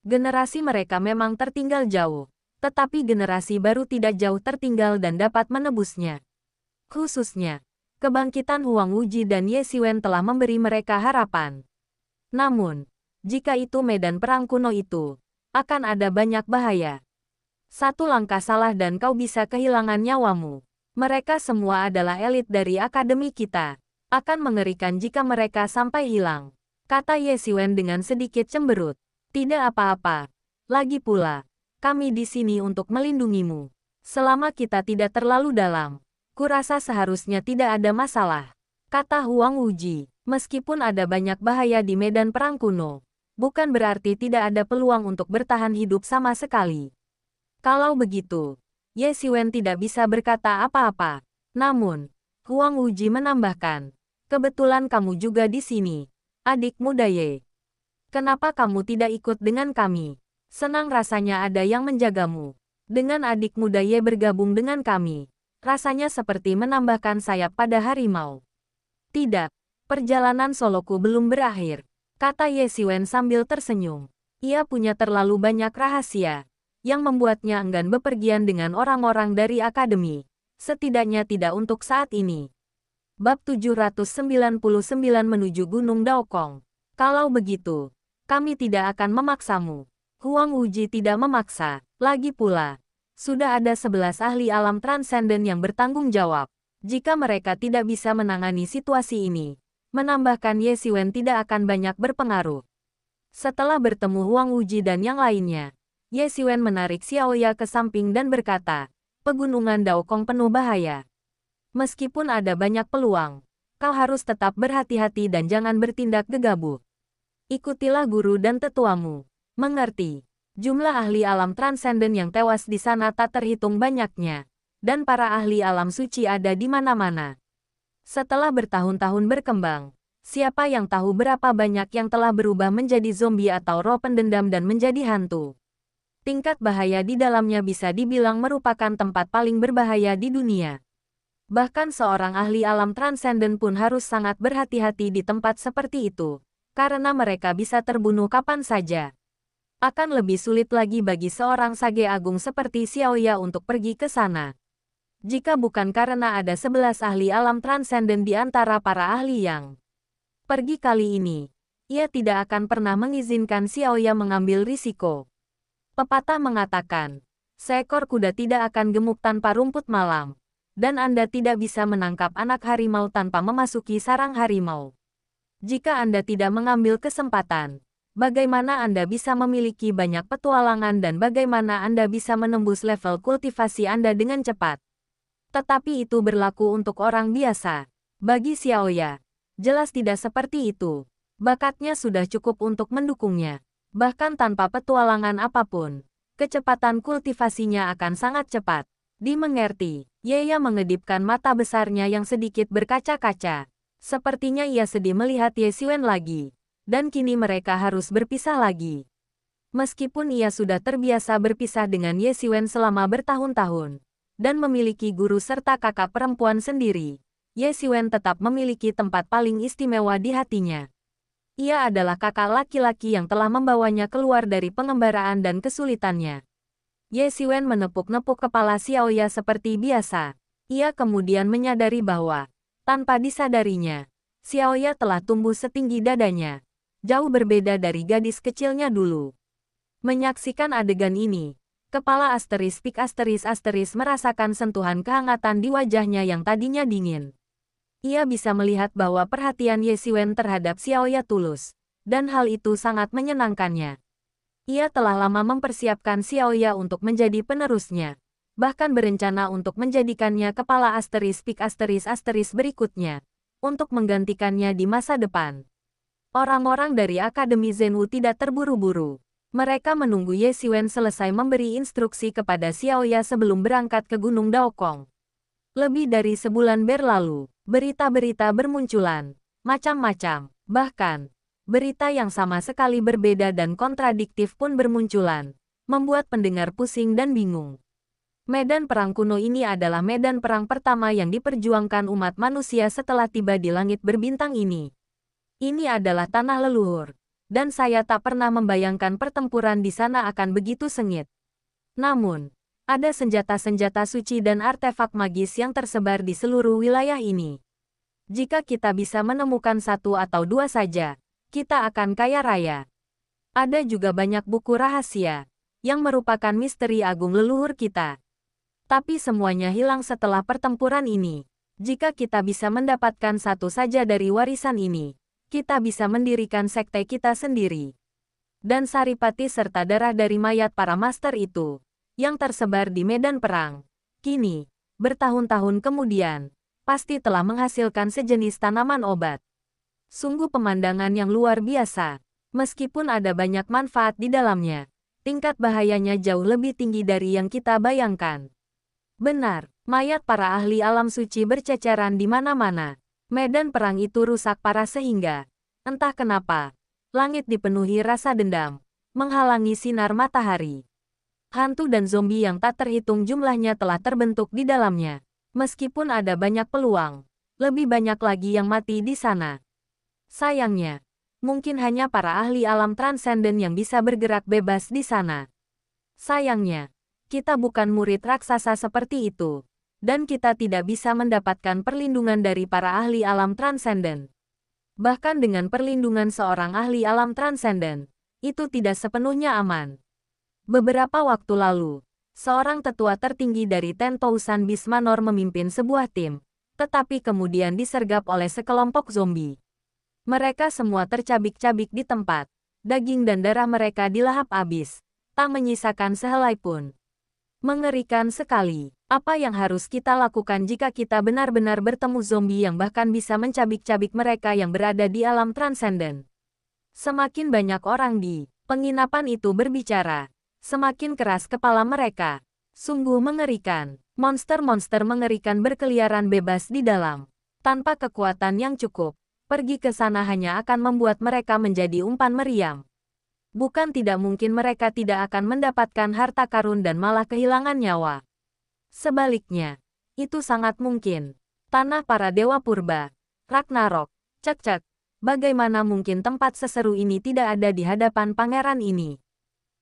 Generasi mereka memang tertinggal jauh, tetapi generasi baru tidak jauh tertinggal dan dapat menebusnya. Khususnya, kebangkitan Huang Wuji dan Ye Xiwen telah memberi mereka harapan. Namun, jika itu medan perang kuno itu, akan ada banyak bahaya. Satu langkah salah dan kau bisa kehilangan nyawamu. Mereka semua adalah elit dari akademi kita. Akan mengerikan jika mereka sampai hilang, kata Ye Xiwen dengan sedikit cemberut. Tidak apa-apa. Lagi pula, kami di sini untuk melindungimu. Selama kita tidak terlalu dalam, kurasa seharusnya tidak ada masalah, kata Huang Wuji. Meskipun ada banyak bahaya di medan perang kuno, bukan berarti tidak ada peluang untuk bertahan hidup sama sekali. Kalau begitu, Ye Xiwen tidak bisa berkata apa-apa. Namun, Huang Wuji menambahkan, kebetulan kamu juga di sini, adik muda Ye. Kenapa kamu tidak ikut dengan kami? Senang rasanya ada yang menjagamu. Dengan adik muda Ye bergabung dengan kami, rasanya seperti menambahkan sayap pada harimau. Tidak, perjalanan soloku belum berakhir, kata Ye Xiwen sambil tersenyum. Ia punya terlalu banyak rahasia, yang membuatnya enggan bepergian dengan orang-orang dari akademi. Setidaknya tidak untuk saat ini. Bab 799 menuju Gunung Daokong. Kalau begitu, kami tidak akan memaksamu. Huang Wuji tidak memaksa. Lagi pula, sudah ada 11 ahli alam transenden yang bertanggung jawab. Jika mereka tidak bisa menangani situasi ini, menambahkan Ye Xiwen tidak akan banyak berpengaruh. Setelah bertemu Huang Wuji dan yang lainnya, Ye Xiwen menarik Xiaoya ke samping dan berkata, pegunungan Daokong penuh bahaya. Meskipun ada banyak peluang, kau harus tetap berhati-hati dan jangan bertindak gegabah. Ikutilah guru dan tetuamu. Mengerti. Jumlah ahli alam transenden yang tewas di sana tak terhitung banyaknya. Dan para ahli alam suci ada di mana-mana. Setelah bertahun-tahun berkembang, siapa yang tahu berapa banyak yang telah berubah menjadi zombie atau roh pendendam dan menjadi hantu. Tingkat bahaya di dalamnya bisa dibilang merupakan tempat paling berbahaya di dunia. Bahkan seorang ahli alam transenden pun harus sangat berhati-hati di tempat seperti itu. Karena mereka bisa terbunuh kapan saja. Akan lebih sulit lagi bagi seorang sage agung seperti Xiaoya untuk pergi ke sana. Jika bukan karena ada 11 ahli alam transenden di antara para ahli yang pergi kali ini, ia tidak akan pernah mengizinkan Xiaoya mengambil risiko. Pepatah mengatakan, seekor kuda tidak akan gemuk tanpa rumput malam, dan Anda tidak bisa menangkap anak harimau tanpa memasuki sarang harimau. Jika Anda tidak mengambil kesempatan, bagaimana Anda bisa memiliki banyak petualangan dan bagaimana Anda bisa menembus level kultivasi Anda dengan cepat? Tetapi itu berlaku untuk orang biasa. Bagi Xiaoya, jelas tidak seperti itu. Bakatnya sudah cukup untuk mendukungnya. Bahkan tanpa petualangan apapun, kecepatan kultivasinya akan sangat cepat. Dimengerti, Yeya mengedipkan mata besarnya yang sedikit berkaca-kaca. Sepertinya ia sedih melihat Ye Xiwen lagi, dan kini mereka harus berpisah lagi. Meskipun ia sudah terbiasa berpisah dengan Ye Xiwen selama bertahun-tahun, dan memiliki guru serta kakak perempuan sendiri, Ye Xiwen tetap memiliki tempat paling istimewa di hatinya. Ia adalah kakak laki-laki yang telah membawanya keluar dari pengembaraan dan kesulitannya. Ye Xiwen menepuk-nepuk kepala Xiaoya seperti biasa. Ia kemudian menyadari bahwa, tanpa disadarinya, Xiaoya telah tumbuh setinggi dadanya. Jauh berbeda dari gadis kecilnya dulu. Menyaksikan adegan ini, kepala asteris merasakan sentuhan kehangatan di wajahnya yang tadinya dingin. Ia bisa melihat bahwa perhatian Ye Xiwen terhadap Xiaoya tulus, Dan hal itu sangat menyenangkannya. Ia telah lama mempersiapkan Xiaoya untuk menjadi penerusnya. Bahkan berencana untuk menjadikannya kepala **** berikutnya. Untuk menggantikannya di masa depan. Orang-orang dari Akademi Zenwu tidak terburu-buru. Mereka menunggu Ye Xiwen selesai memberi instruksi kepada Xiaoya sebelum berangkat ke Gunung Daokong. Lebih dari sebulan berlalu, berita-berita bermunculan. Macam-macam. Bahkan, berita yang sama sekali berbeda dan kontradiktif pun bermunculan. Membuat pendengar pusing dan bingung. Medan perang kuno ini adalah medan perang pertama yang diperjuangkan umat manusia setelah tiba di langit berbintang ini. Ini adalah tanah leluhur. Dan saya tak pernah membayangkan pertempuran di sana akan begitu sengit. Namun, ada senjata-senjata suci dan artefak magis yang tersebar di seluruh wilayah ini. Jika kita bisa menemukan satu atau dua saja, kita akan kaya raya. Ada juga banyak buku rahasia, yang merupakan misteri agung leluhur kita. Tapi semuanya hilang setelah pertempuran ini. Jika kita bisa mendapatkan satu saja dari warisan ini, kita bisa mendirikan sekte kita sendiri. Dan saripati serta darah dari mayat para master itu, yang tersebar di medan perang, kini, bertahun-tahun kemudian, pasti telah menghasilkan sejenis tanaman obat. Sungguh pemandangan yang luar biasa. Meskipun ada banyak manfaat di dalamnya, tingkat bahayanya jauh lebih tinggi dari yang kita bayangkan. Benar, mayat para ahli alam suci berceceran di mana-mana. Medan perang itu rusak parah sehingga, entah kenapa, langit dipenuhi rasa dendam, menghalangi sinar matahari. Hantu dan zombie yang tak terhitung jumlahnya telah terbentuk di dalamnya. Meskipun ada banyak peluang, lebih banyak lagi yang mati di sana. Sayangnya, mungkin hanya para ahli alam transenden yang bisa bergerak bebas di sana. Sayangnya, kita bukan murid raksasa seperti itu. Dan kita tidak bisa mendapatkan perlindungan dari para ahli alam transenden. Bahkan dengan perlindungan seorang ahli alam transenden, itu tidak sepenuhnya aman. Beberapa waktu lalu, seorang tetua tertinggi dari 10,000 Beast Manor memimpin sebuah tim, tetapi kemudian disergap oleh sekelompok zombie. Mereka semua tercabik-cabik di tempat, daging dan darah mereka dilahap habis, tak menyisakan sehelai pun. Mengerikan sekali. Apa yang harus kita lakukan jika kita benar-benar bertemu zombie yang bahkan bisa mencabik-cabik mereka yang berada di alam transenden? Semakin banyak orang di penginapan itu berbicara, semakin keras kepala mereka. Sungguh mengerikan. Monster-monster mengerikan berkeliaran bebas di dalam. Tanpa kekuatan yang cukup, pergi ke sana hanya akan membuat mereka menjadi umpan meriam. Bukan tidak mungkin mereka tidak akan mendapatkan harta karun dan malah kehilangan nyawa. Sebaliknya, itu sangat mungkin. Tanah para dewa purba, Ragnarok, cek-cek, bagaimana mungkin tempat seseru ini tidak ada di hadapan pangeran ini?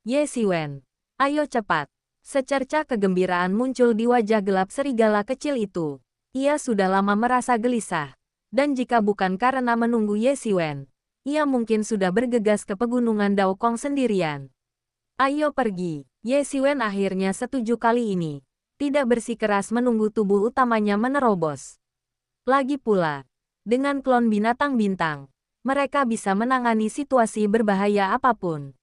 Ye Xiwen, ayo cepat. Secerca kegembiraan muncul di wajah gelap serigala kecil itu. Ia sudah lama merasa gelisah. Dan jika bukan karena menunggu Ye Xiwen, ia mungkin sudah bergegas ke pegunungan Daokong sendirian. Ayo pergi. Ye Xiwen akhirnya setuju kali ini. Tidak bersikeras menunggu tubuh utamanya menerobos. Lagi pula, dengan klon binatang bintang, mereka bisa menangani situasi berbahaya apapun.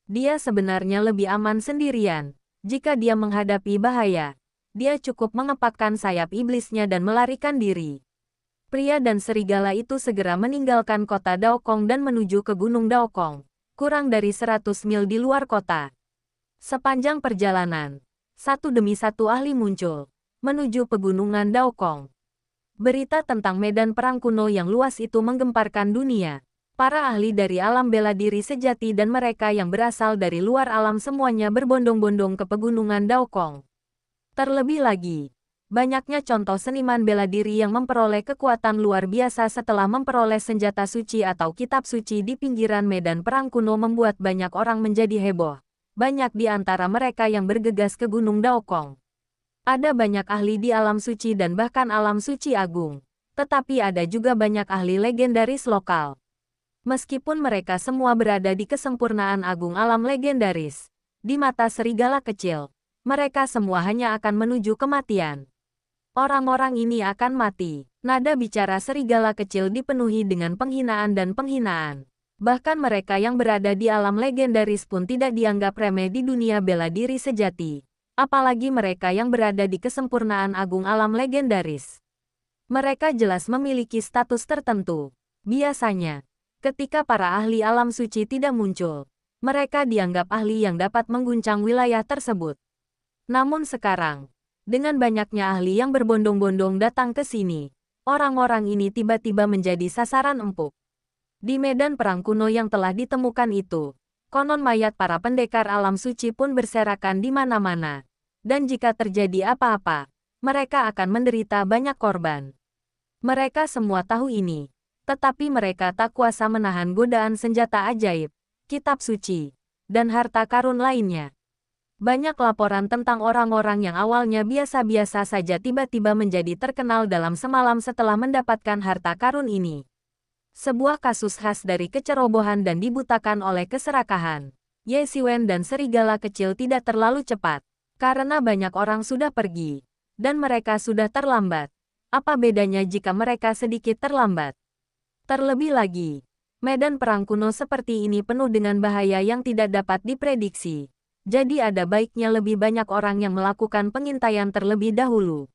Dia sebenarnya lebih aman sendirian. Jika dia menghadapi bahaya, dia cukup mengepakkan sayap iblisnya dan melarikan diri. Pria dan serigala itu segera meninggalkan kota Daokong dan menuju ke Gunung Daokong, kurang dari 100 mil di luar kota. Sepanjang perjalanan, satu demi satu ahli muncul, menuju pegunungan Daokong. Berita tentang medan perang kuno yang luas itu menggemparkan dunia. Para ahli dari alam bela diri sejati dan mereka yang berasal dari luar alam semuanya berbondong-bondong ke pegunungan Daokong. Terlebih lagi, banyaknya contoh seniman bela diri yang memperoleh kekuatan luar biasa setelah memperoleh senjata suci atau kitab suci di pinggiran medan perang kuno membuat banyak orang menjadi heboh. Banyak di antara mereka yang bergegas ke Gunung Daokong. Ada banyak ahli di alam suci dan bahkan alam suci agung. Tetapi ada juga banyak ahli legendaris lokal. Meskipun mereka semua berada di kesempurnaan agung alam legendaris, di mata serigala kecil, mereka semua hanya akan menuju kematian. Orang-orang ini akan mati. Nada bicara serigala kecil dipenuhi dengan penghinaan dan penghinaan. Bahkan mereka yang berada di alam legendaris pun tidak dianggap remeh di dunia bela diri sejati. Apalagi mereka yang berada di kesempurnaan agung alam legendaris. Mereka jelas memiliki status tertentu. Biasanya, ketika para ahli alam suci tidak muncul, mereka dianggap ahli yang dapat mengguncang wilayah tersebut. Namun sekarang, dengan banyaknya ahli yang berbondong-bondong datang ke sini, orang-orang ini tiba-tiba menjadi sasaran empuk. Di medan perang kuno yang telah ditemukan itu, konon mayat para pendekar alam suci pun berserakan di mana-mana. Dan jika terjadi apa-apa, mereka akan menderita banyak korban. Mereka semua tahu ini, tetapi mereka tak kuasa menahan godaan senjata ajaib, kitab suci, dan harta karun lainnya. Banyak laporan tentang orang-orang yang awalnya biasa-biasa saja tiba-tiba menjadi terkenal dalam semalam setelah mendapatkan harta karun ini. Sebuah kasus khas dari kecerobohan dan dibutakan oleh keserakahan. Ye Xiwen dan serigala kecil tidak terlalu cepat, karena banyak orang sudah pergi, dan mereka sudah terlambat. Apa bedanya jika mereka sedikit terlambat? Terlebih lagi, medan perang kuno seperti ini penuh dengan bahaya yang tidak dapat diprediksi. Jadi ada baiknya lebih banyak orang yang melakukan pengintaian terlebih dahulu.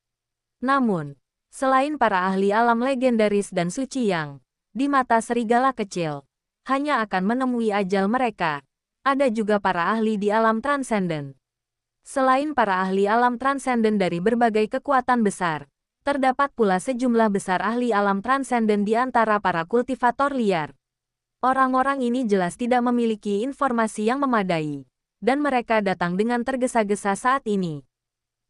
Namun, selain para ahli alam legendaris dan suci yang di mata serigala kecil hanya akan menemui ajal mereka, ada juga para ahli di alam transenden. Selain para ahli alam transenden dari berbagai kekuatan besar, terdapat pula sejumlah besar ahli alam transenden di antara para kultivator liar. Orang-orang ini jelas tidak memiliki informasi yang memadai, dan mereka datang dengan tergesa-gesa saat ini.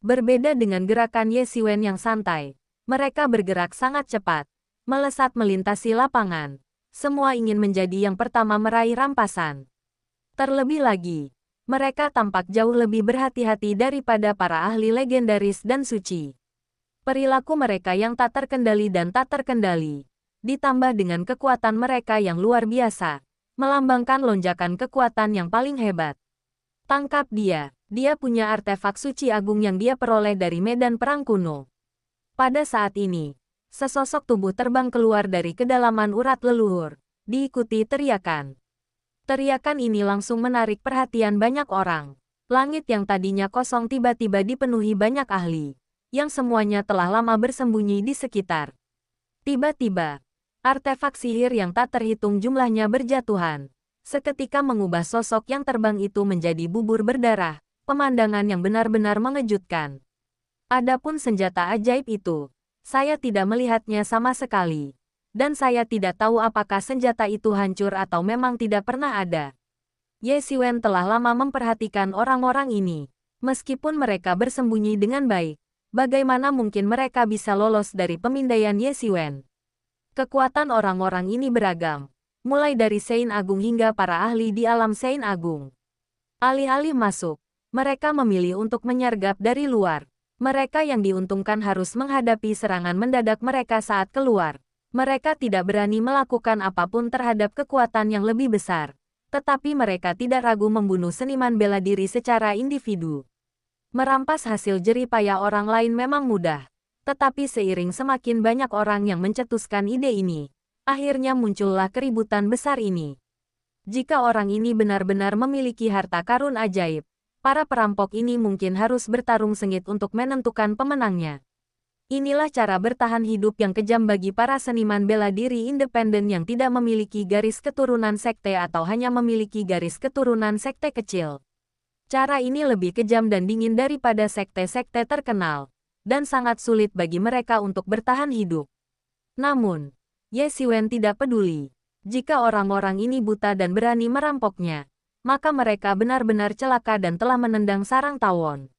Berbeda dengan gerakan Ye Xiwen yang santai, mereka bergerak sangat cepat, melesat melintasi lapangan. Semua ingin menjadi yang pertama meraih rampasan. Terlebih lagi, mereka tampak jauh lebih berhati-hati daripada para ahli legendaris dan suci. Perilaku mereka yang tak terkendali dan tak terkendali, ditambah dengan kekuatan mereka yang luar biasa, melambangkan lonjakan kekuatan yang paling hebat. Tangkap dia, dia punya artefak suci agung yang dia peroleh dari medan perang kuno. Pada saat ini, sesosok tubuh terbang keluar dari kedalaman urat leluhur, diikuti teriakan. Teriakan ini langsung menarik perhatian banyak orang. Langit yang tadinya kosong tiba-tiba dipenuhi banyak ahli, yang semuanya telah lama bersembunyi di sekitar. Tiba-tiba, artefak sihir yang tak terhitung jumlahnya berjatuhan, seketika mengubah sosok yang terbang itu menjadi bubur berdarah, pemandangan yang benar-benar mengejutkan. Adapun senjata ajaib itu, saya tidak melihatnya sama sekali. Dan saya tidak tahu apakah senjata itu hancur atau memang tidak pernah ada. Ye Xiwen telah lama memperhatikan orang-orang ini. Meskipun mereka bersembunyi dengan baik, bagaimana mungkin mereka bisa lolos dari pemindaian Ye Xiwen? Kekuatan orang-orang ini beragam, mulai dari Sein Agung hingga para ahli di alam Sein Agung. Alih-alih masuk, mereka memilih untuk menyergap dari luar. Mereka yang diuntungkan harus menghadapi serangan mendadak mereka saat keluar. Mereka tidak berani melakukan apapun terhadap kekuatan yang lebih besar. Tetapi mereka tidak ragu membunuh seniman bela diri secara individu. Merampas hasil jerih payah orang lain memang mudah. Tetapi seiring semakin banyak orang yang mencetuskan ide ini, akhirnya muncullah keributan besar ini. Jika orang ini benar-benar memiliki harta karun ajaib, para perampok ini mungkin harus bertarung sengit untuk menentukan pemenangnya. Inilah cara bertahan hidup yang kejam bagi para seniman bela diri independen yang tidak memiliki garis keturunan sekte atau hanya memiliki garis keturunan sekte kecil. Cara ini lebih kejam dan dingin daripada sekte-sekte terkenal, dan sangat sulit bagi mereka untuk bertahan hidup. Namun, Ye Xiwen tidak peduli. Jika orang-orang ini buta dan berani merampoknya, maka mereka benar-benar celaka dan telah menendang sarang tawon.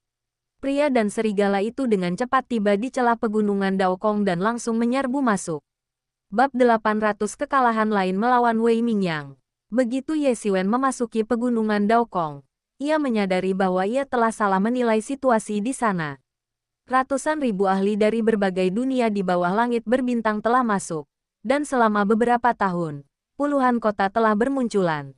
Pria dan serigala itu dengan cepat tiba di celah pegunungan Daokong dan langsung menyerbu masuk. Bab 800 kekalahan lain melawan Wei Mingyang. Begitu Ye Xiwen memasuki pegunungan Daokong, ia menyadari bahwa ia telah salah menilai situasi di sana. Ratusan ribu ahli dari berbagai dunia di bawah langit berbintang telah masuk, dan selama beberapa tahun, puluhan kota telah bermunculan.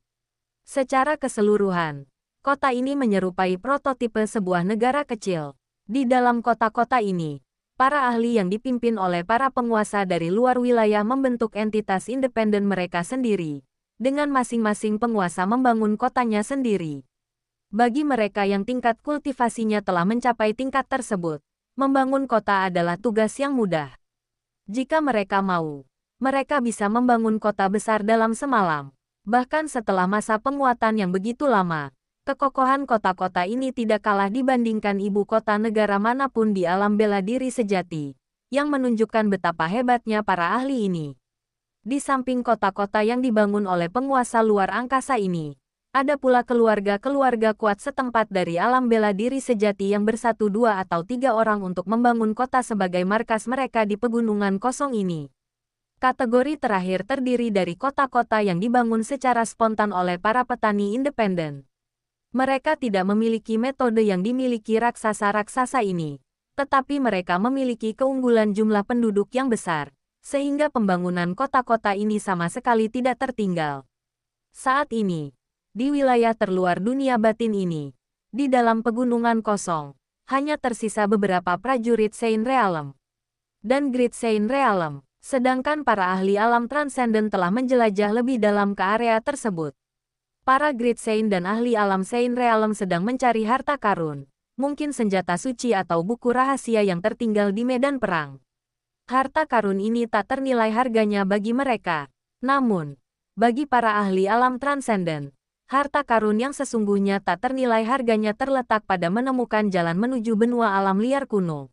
Secara keseluruhan, kota ini menyerupai prototipe sebuah negara kecil. Di dalam kota-kota ini, para ahli yang dipimpin oleh para penguasa dari luar wilayah membentuk entitas independen mereka sendiri, dengan masing-masing penguasa membangun kotanya sendiri. Bagi mereka yang tingkat kultivasinya telah mencapai tingkat tersebut, membangun kota adalah tugas yang mudah. Jika mereka mau, mereka bisa membangun kota besar dalam semalam. Bahkan setelah masa penguatan yang begitu lama, kekokohan kota-kota ini tidak kalah dibandingkan ibu kota negara manapun di alam bela diri sejati, yang menunjukkan betapa hebatnya para ahli ini. Di samping kota-kota yang dibangun oleh penguasa luar angkasa ini, ada pula keluarga-keluarga kuat setempat dari alam bela diri sejati yang bersatu 2 atau 3 orang untuk membangun kota sebagai markas mereka di pegunungan kosong ini. Kategori terakhir terdiri dari kota-kota yang dibangun secara spontan oleh para petani independen. Mereka tidak memiliki metode yang dimiliki raksasa-raksasa ini, tetapi mereka memiliki keunggulan jumlah penduduk yang besar, sehingga pembangunan kota-kota ini sama sekali tidak tertinggal. Saat ini, di wilayah terluar dunia batin ini, di dalam pegunungan kosong, hanya tersisa beberapa prajurit Saint Realm dan Great Saint Realm, sedangkan para ahli alam transenden telah menjelajah lebih dalam ke area tersebut. Para Great Saint dan ahli alam Saint Realm sedang mencari harta karun, mungkin senjata suci atau buku rahasia yang tertinggal di medan perang. Harta karun ini tak ternilai harganya bagi mereka. Namun, bagi para ahli alam transenden, harta karun yang sesungguhnya tak ternilai harganya terletak pada menemukan jalan menuju benua alam liar kuno.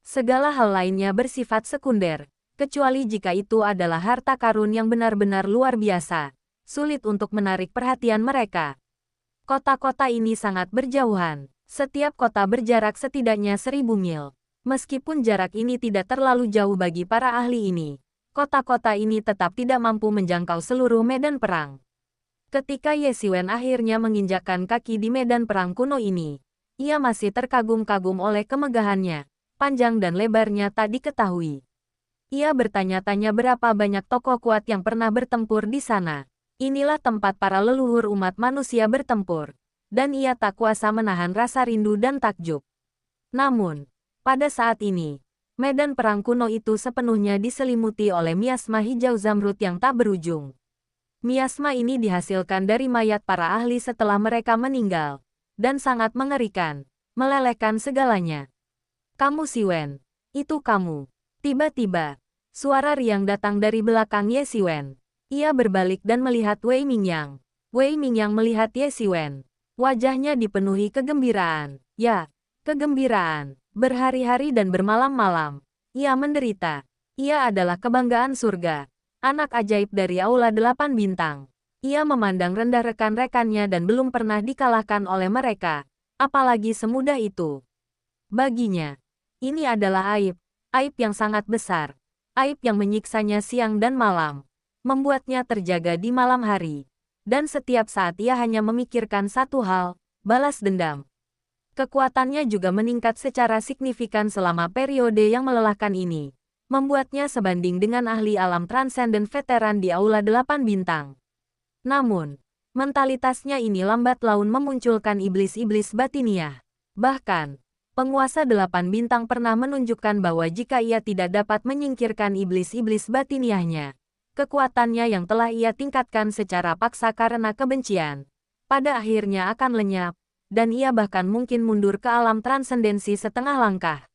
Segala hal lainnya bersifat sekunder, kecuali jika itu adalah harta karun yang benar-benar luar biasa, sulit untuk menarik perhatian mereka. Kota-kota ini sangat berjauhan. Setiap kota berjarak setidaknya 1000 mil. Meskipun jarak ini tidak terlalu jauh bagi para ahli ini, kota-kota ini tetap tidak mampu menjangkau seluruh medan perang. Ketika Ye Xiwen akhirnya menginjakkan kaki di medan perang kuno ini, ia masih terkagum-kagum oleh kemegahannya, panjang dan lebarnya tak diketahui. Ia bertanya-tanya berapa banyak tokoh kuat yang pernah bertempur di sana. Inilah tempat para leluhur umat manusia bertempur, dan ia tak kuasa menahan rasa rindu dan takjub. Namun, pada saat ini, medan perang kuno itu sepenuhnya diselimuti oleh miasma hijau zamrud yang tak berujung. Miasma ini dihasilkan dari mayat para ahli setelah mereka meninggal, dan sangat mengerikan, melelehkan segalanya. Kamu Xiwen, itu kamu. Tiba-tiba, suara riang datang dari belakang Ye Xiwen. Ia berbalik dan melihat Wei Mingyang. Wei Mingyang melihat Ye Xiwen. Wajahnya dipenuhi kegembiraan. Ya, kegembiraan. Berhari-hari dan bermalam-malam, ia menderita. Ia adalah kebanggaan surga, anak ajaib dari Aula 8 Bintang. Ia memandang rendah rekan-rekannya dan belum pernah dikalahkan oleh mereka, apalagi semudah itu. Baginya, ini adalah aib yang sangat besar, aib yang menyiksanya siang dan malam, membuatnya terjaga di malam hari, dan setiap saat ia hanya memikirkan satu hal, balas dendam. Kekuatannya juga meningkat secara signifikan selama periode yang melelahkan ini, membuatnya sebanding dengan ahli alam transenden veteran di Aula 8 Bintang. Namun, mentalitasnya ini lambat laun memunculkan iblis-iblis batiniah. Bahkan, penguasa 8 Bintang pernah menunjukkan bahwa jika ia tidak dapat menyingkirkan iblis-iblis batiniahnya, kekuatannya yang telah ia tingkatkan secara paksa karena kebencian, pada akhirnya akan lenyap, dan ia bahkan mungkin mundur ke alam transendensi setengah langkah.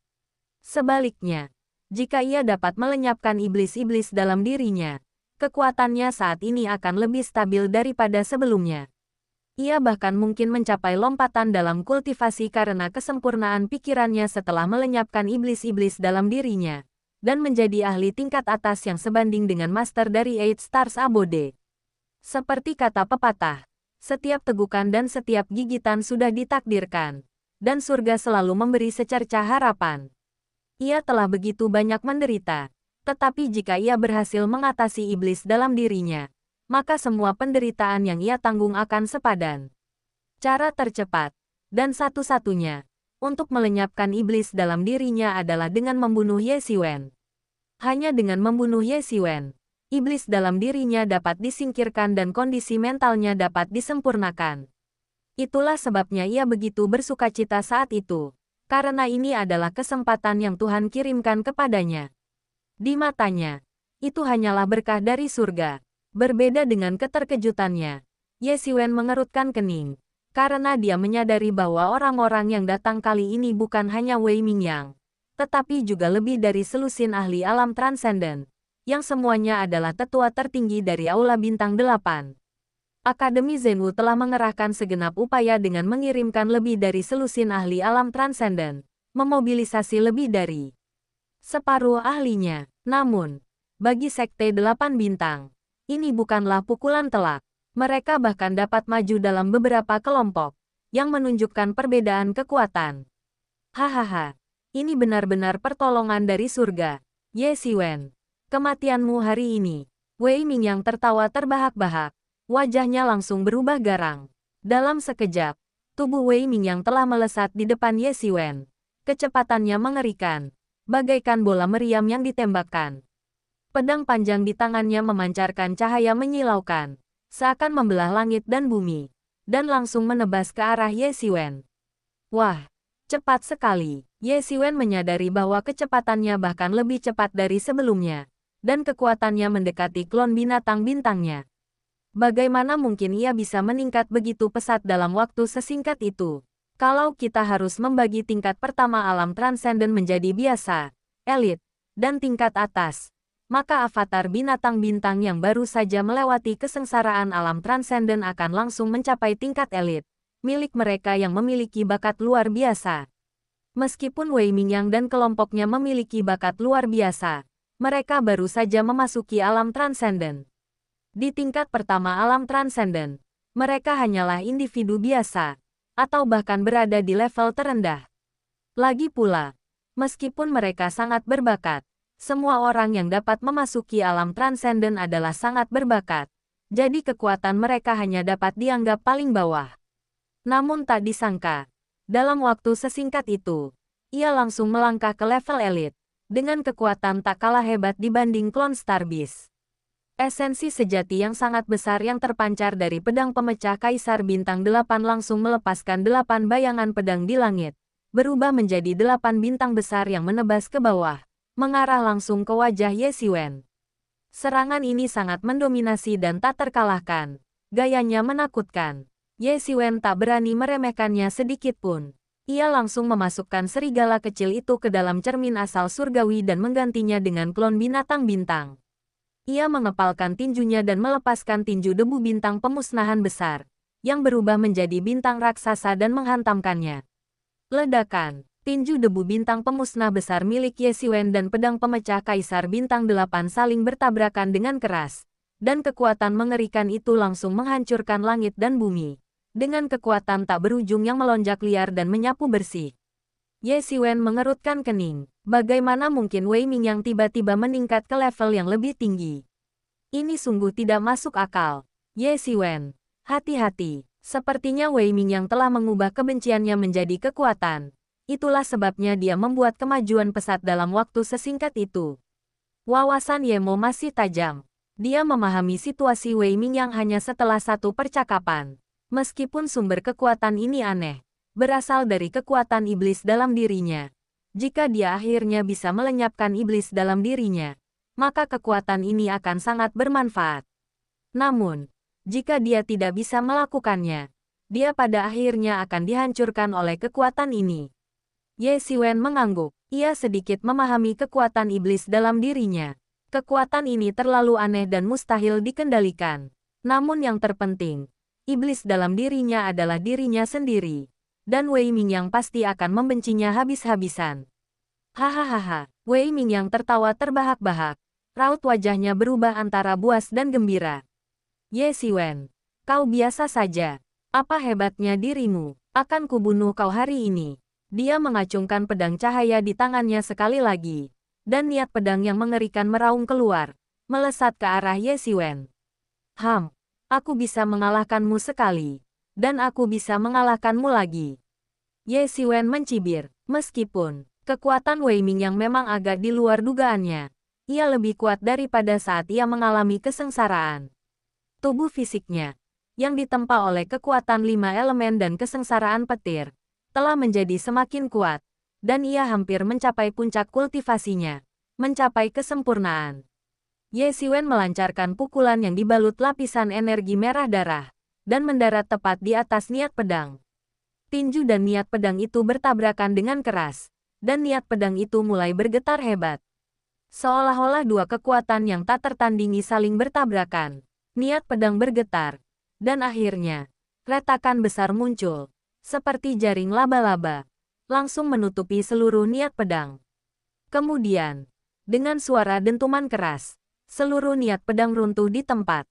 Sebaliknya, jika ia dapat melenyapkan iblis-iblis dalam dirinya, kekuatannya saat ini akan lebih stabil daripada sebelumnya. Ia bahkan mungkin mencapai lompatan dalam kultivasi karena kesempurnaan pikirannya setelah melenyapkan iblis-iblis dalam dirinya, dan menjadi ahli tingkat atas yang sebanding dengan master dari Eight Stars Abode. Seperti kata pepatah, setiap tegukan dan setiap gigitan sudah ditakdirkan, dan surga selalu memberi secercah harapan. Ia telah begitu banyak menderita, tetapi jika ia berhasil mengatasi iblis dalam dirinya, maka semua penderitaan yang ia tanggung akan sepadan. Cara tercepat, dan satu-satunya, untuk melenyapkan iblis dalam dirinya adalah dengan membunuh Ye Xiwen. Hanya dengan membunuh Ye Xiwen, iblis dalam dirinya dapat disingkirkan dan kondisi mentalnya dapat disempurnakan. Itulah sebabnya ia begitu bersukacita saat itu, karena ini adalah kesempatan yang Tuhan kirimkan kepadanya. Di matanya, itu hanyalah berkah dari surga, Berbeda dengan keterkejutannya, Ye Xiwen mengerutkan kening. Karena dia menyadari bahwa orang-orang yang datang kali ini bukan hanya Wei Mingyang, tetapi juga lebih dari selusin ahli alam transenden, yang semuanya adalah tetua tertinggi dari Aula Bintang 8. Akademi Zhenwu telah mengerahkan segenap upaya dengan mengirimkan lebih dari selusin ahli alam transenden, memobilisasi lebih dari separuh ahlinya. Namun, bagi Sekte 8 Bintang, ini bukanlah pukulan telak. Mereka bahkan dapat maju dalam beberapa kelompok, yang menunjukkan perbedaan kekuatan. Hahaha, ini benar-benar pertolongan dari surga, Ye Xiwen. Kematianmu hari ini. Wei Mingyang tertawa terbahak-bahak. Wajahnya langsung berubah garang. Dalam sekejap, tubuh Wei Mingyang telah melesat di depan Ye Xiwen. Kecepatannya mengerikan, bagaikan bola meriam yang ditembakkan. Pedang panjang di tangannya memancarkan cahaya menyilaukan, seakan membelah langit dan bumi, dan langsung menebas ke arah Ye Xiwen. Wah, cepat sekali. Ye Xiwen menyadari bahwa kecepatannya bahkan lebih cepat dari sebelumnya, dan kekuatannya mendekati klon binatang bintangnya. Bagaimana mungkin ia bisa meningkat begitu pesat dalam waktu sesingkat itu? Kalau kita harus membagi tingkat pertama alam transenden menjadi biasa, elit, dan tingkat atas, maka avatar binatang bintang yang baru saja melewati kesengsaraan alam transenden akan langsung mencapai tingkat elit, milik mereka yang memiliki bakat luar biasa. Meskipun Wei Mingyang dan kelompoknya memiliki bakat luar biasa, mereka baru saja memasuki alam transenden. Di tingkat pertama alam transenden, mereka hanyalah individu biasa, atau bahkan berada di level terendah. Lagi pula, meskipun mereka sangat berbakat, semua orang yang dapat memasuki alam transenden adalah sangat berbakat, jadi kekuatan mereka hanya dapat dianggap paling bawah. Namun tak disangka, dalam waktu sesingkat itu, ia langsung melangkah ke level elit, dengan kekuatan tak kalah hebat dibanding klon Star Beast. Esensi sejati yang sangat besar yang terpancar dari pedang pemecah Kaisar Bintang 8 langsung melepaskan 8 bayangan pedang di langit, berubah menjadi 8 bintang besar yang menebas ke bawah, mengarah langsung ke wajah Ye Xiwen. Serangan ini sangat mendominasi dan tak terkalahkan. Gayanya menakutkan. Ye Xiwen tak berani meremehkannya sedikit pun. Ia langsung memasukkan serigala kecil itu ke dalam cermin asal surgawi dan menggantinya dengan klon binatang bintang. Ia mengepalkan tinjunya dan melepaskan tinju debu bintang pemusnahan besar, yang berubah menjadi bintang raksasa dan menghantamkannya. Ledakan. Tinju debu bintang pemusnah besar milik Ye Xiwen dan pedang pemecah Kaisar Bintang 8 saling bertabrakan dengan keras, dan kekuatan mengerikan itu langsung menghancurkan langit dan bumi, dengan kekuatan tak berujung yang melonjak liar dan menyapu bersih. Ye Xiwen mengerutkan kening. Bagaimana mungkin Wei Mingyang tiba-tiba meningkat ke level yang lebih tinggi? Ini sungguh tidak masuk akal. Ye Xiwen, hati-hati. Sepertinya Wei Mingyang telah mengubah kebenciannya menjadi kekuatan. Itulah sebabnya dia membuat kemajuan pesat dalam waktu sesingkat itu. Wawasan Ye Mo masih tajam. Dia memahami situasi Wei Mingyang hanya setelah satu percakapan. Meskipun sumber kekuatan ini aneh, berasal dari kekuatan iblis dalam dirinya. Jika dia akhirnya bisa melenyapkan iblis dalam dirinya, maka kekuatan ini akan sangat bermanfaat. Namun, jika dia tidak bisa melakukannya, dia pada akhirnya akan dihancurkan oleh kekuatan ini. Ye Xiwen mengangguk. Ia sedikit memahami kekuatan iblis dalam dirinya. Kekuatan ini terlalu aneh dan mustahil dikendalikan. Namun yang terpenting, iblis dalam dirinya adalah dirinya sendiri. Dan Wei Mingyang pasti akan membencinya habis-habisan. Hahaha. Wei Mingyang tertawa terbahak-bahak. Raut wajahnya berubah antara buas dan gembira. Ye Xiwen, kau biasa saja. Apa hebatnya dirimu? Akan kubunuh kau hari ini. Dia mengacungkan pedang cahaya di tangannya sekali lagi, dan niat pedang yang mengerikan meraung keluar, melesat ke arah Ye Xiwen. Aku bisa mengalahkanmu sekali, dan aku bisa mengalahkanmu lagi. Ye Xiwen mencibir, meskipun kekuatan Wei Mingyang memang agak di luar dugaannya, ia lebih kuat daripada saat ia mengalami kesengsaraan. Tubuh fisiknya, yang ditempa oleh kekuatan 5 elemen dan kesengsaraan petir, telah menjadi semakin kuat, dan ia hampir mencapai puncak kultivasinya, mencapai kesempurnaan. Ye Xiwen melancarkan pukulan yang dibalut lapisan energi merah darah, dan mendarat tepat di atas niat pedang. Tinju dan niat pedang itu bertabrakan dengan keras, dan niat pedang itu mulai bergetar hebat. Seolah-olah dua kekuatan yang tak tertandingi saling bertabrakan. Niat pedang bergetar, dan akhirnya, retakan besar muncul, seperti jaring laba-laba, langsung menutupi seluruh niat pedang. Kemudian, dengan suara dentuman keras, seluruh niat pedang runtuh di tempat.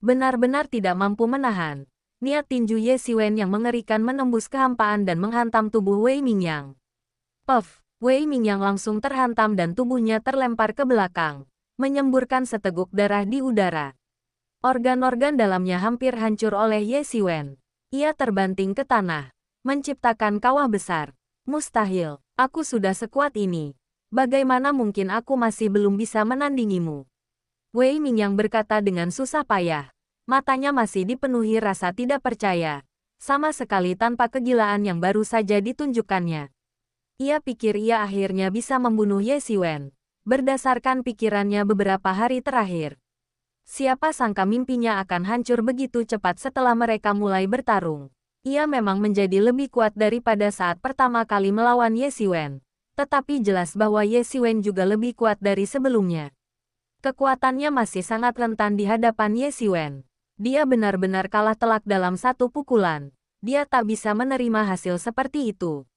Benar-benar tidak mampu menahan. Niat tinju Ye Xiwen yang mengerikan menembus kehampaan dan menghantam tubuh Wei Mingyang. Puff, Wei Mingyang langsung terhantam dan tubuhnya terlempar ke belakang, menyemburkan seteguk darah di udara. Organ-organ dalamnya hampir hancur oleh Ye Xiwen. Ia terbanting ke tanah, menciptakan kawah besar. Mustahil, aku sudah sekuat ini. Bagaimana mungkin aku masih belum bisa menandingimu? Wei Mingyang berkata dengan susah payah. Matanya masih dipenuhi rasa tidak percaya, sama sekali tanpa kegilaan yang baru saja ditunjukkannya. Ia pikir ia akhirnya bisa membunuh Ye Xiwen, berdasarkan pikirannya beberapa hari terakhir. Siapa sangka mimpinya akan hancur begitu cepat setelah mereka mulai bertarung. Ia memang menjadi lebih kuat daripada saat pertama kali melawan Ye Xiwen, tetapi jelas bahwa Ye Xiwen juga lebih kuat dari sebelumnya. Kekuatannya masih sangat rentan di hadapan Ye Xiwen. Dia benar-benar kalah telak dalam satu pukulan. Dia tak bisa menerima hasil seperti itu.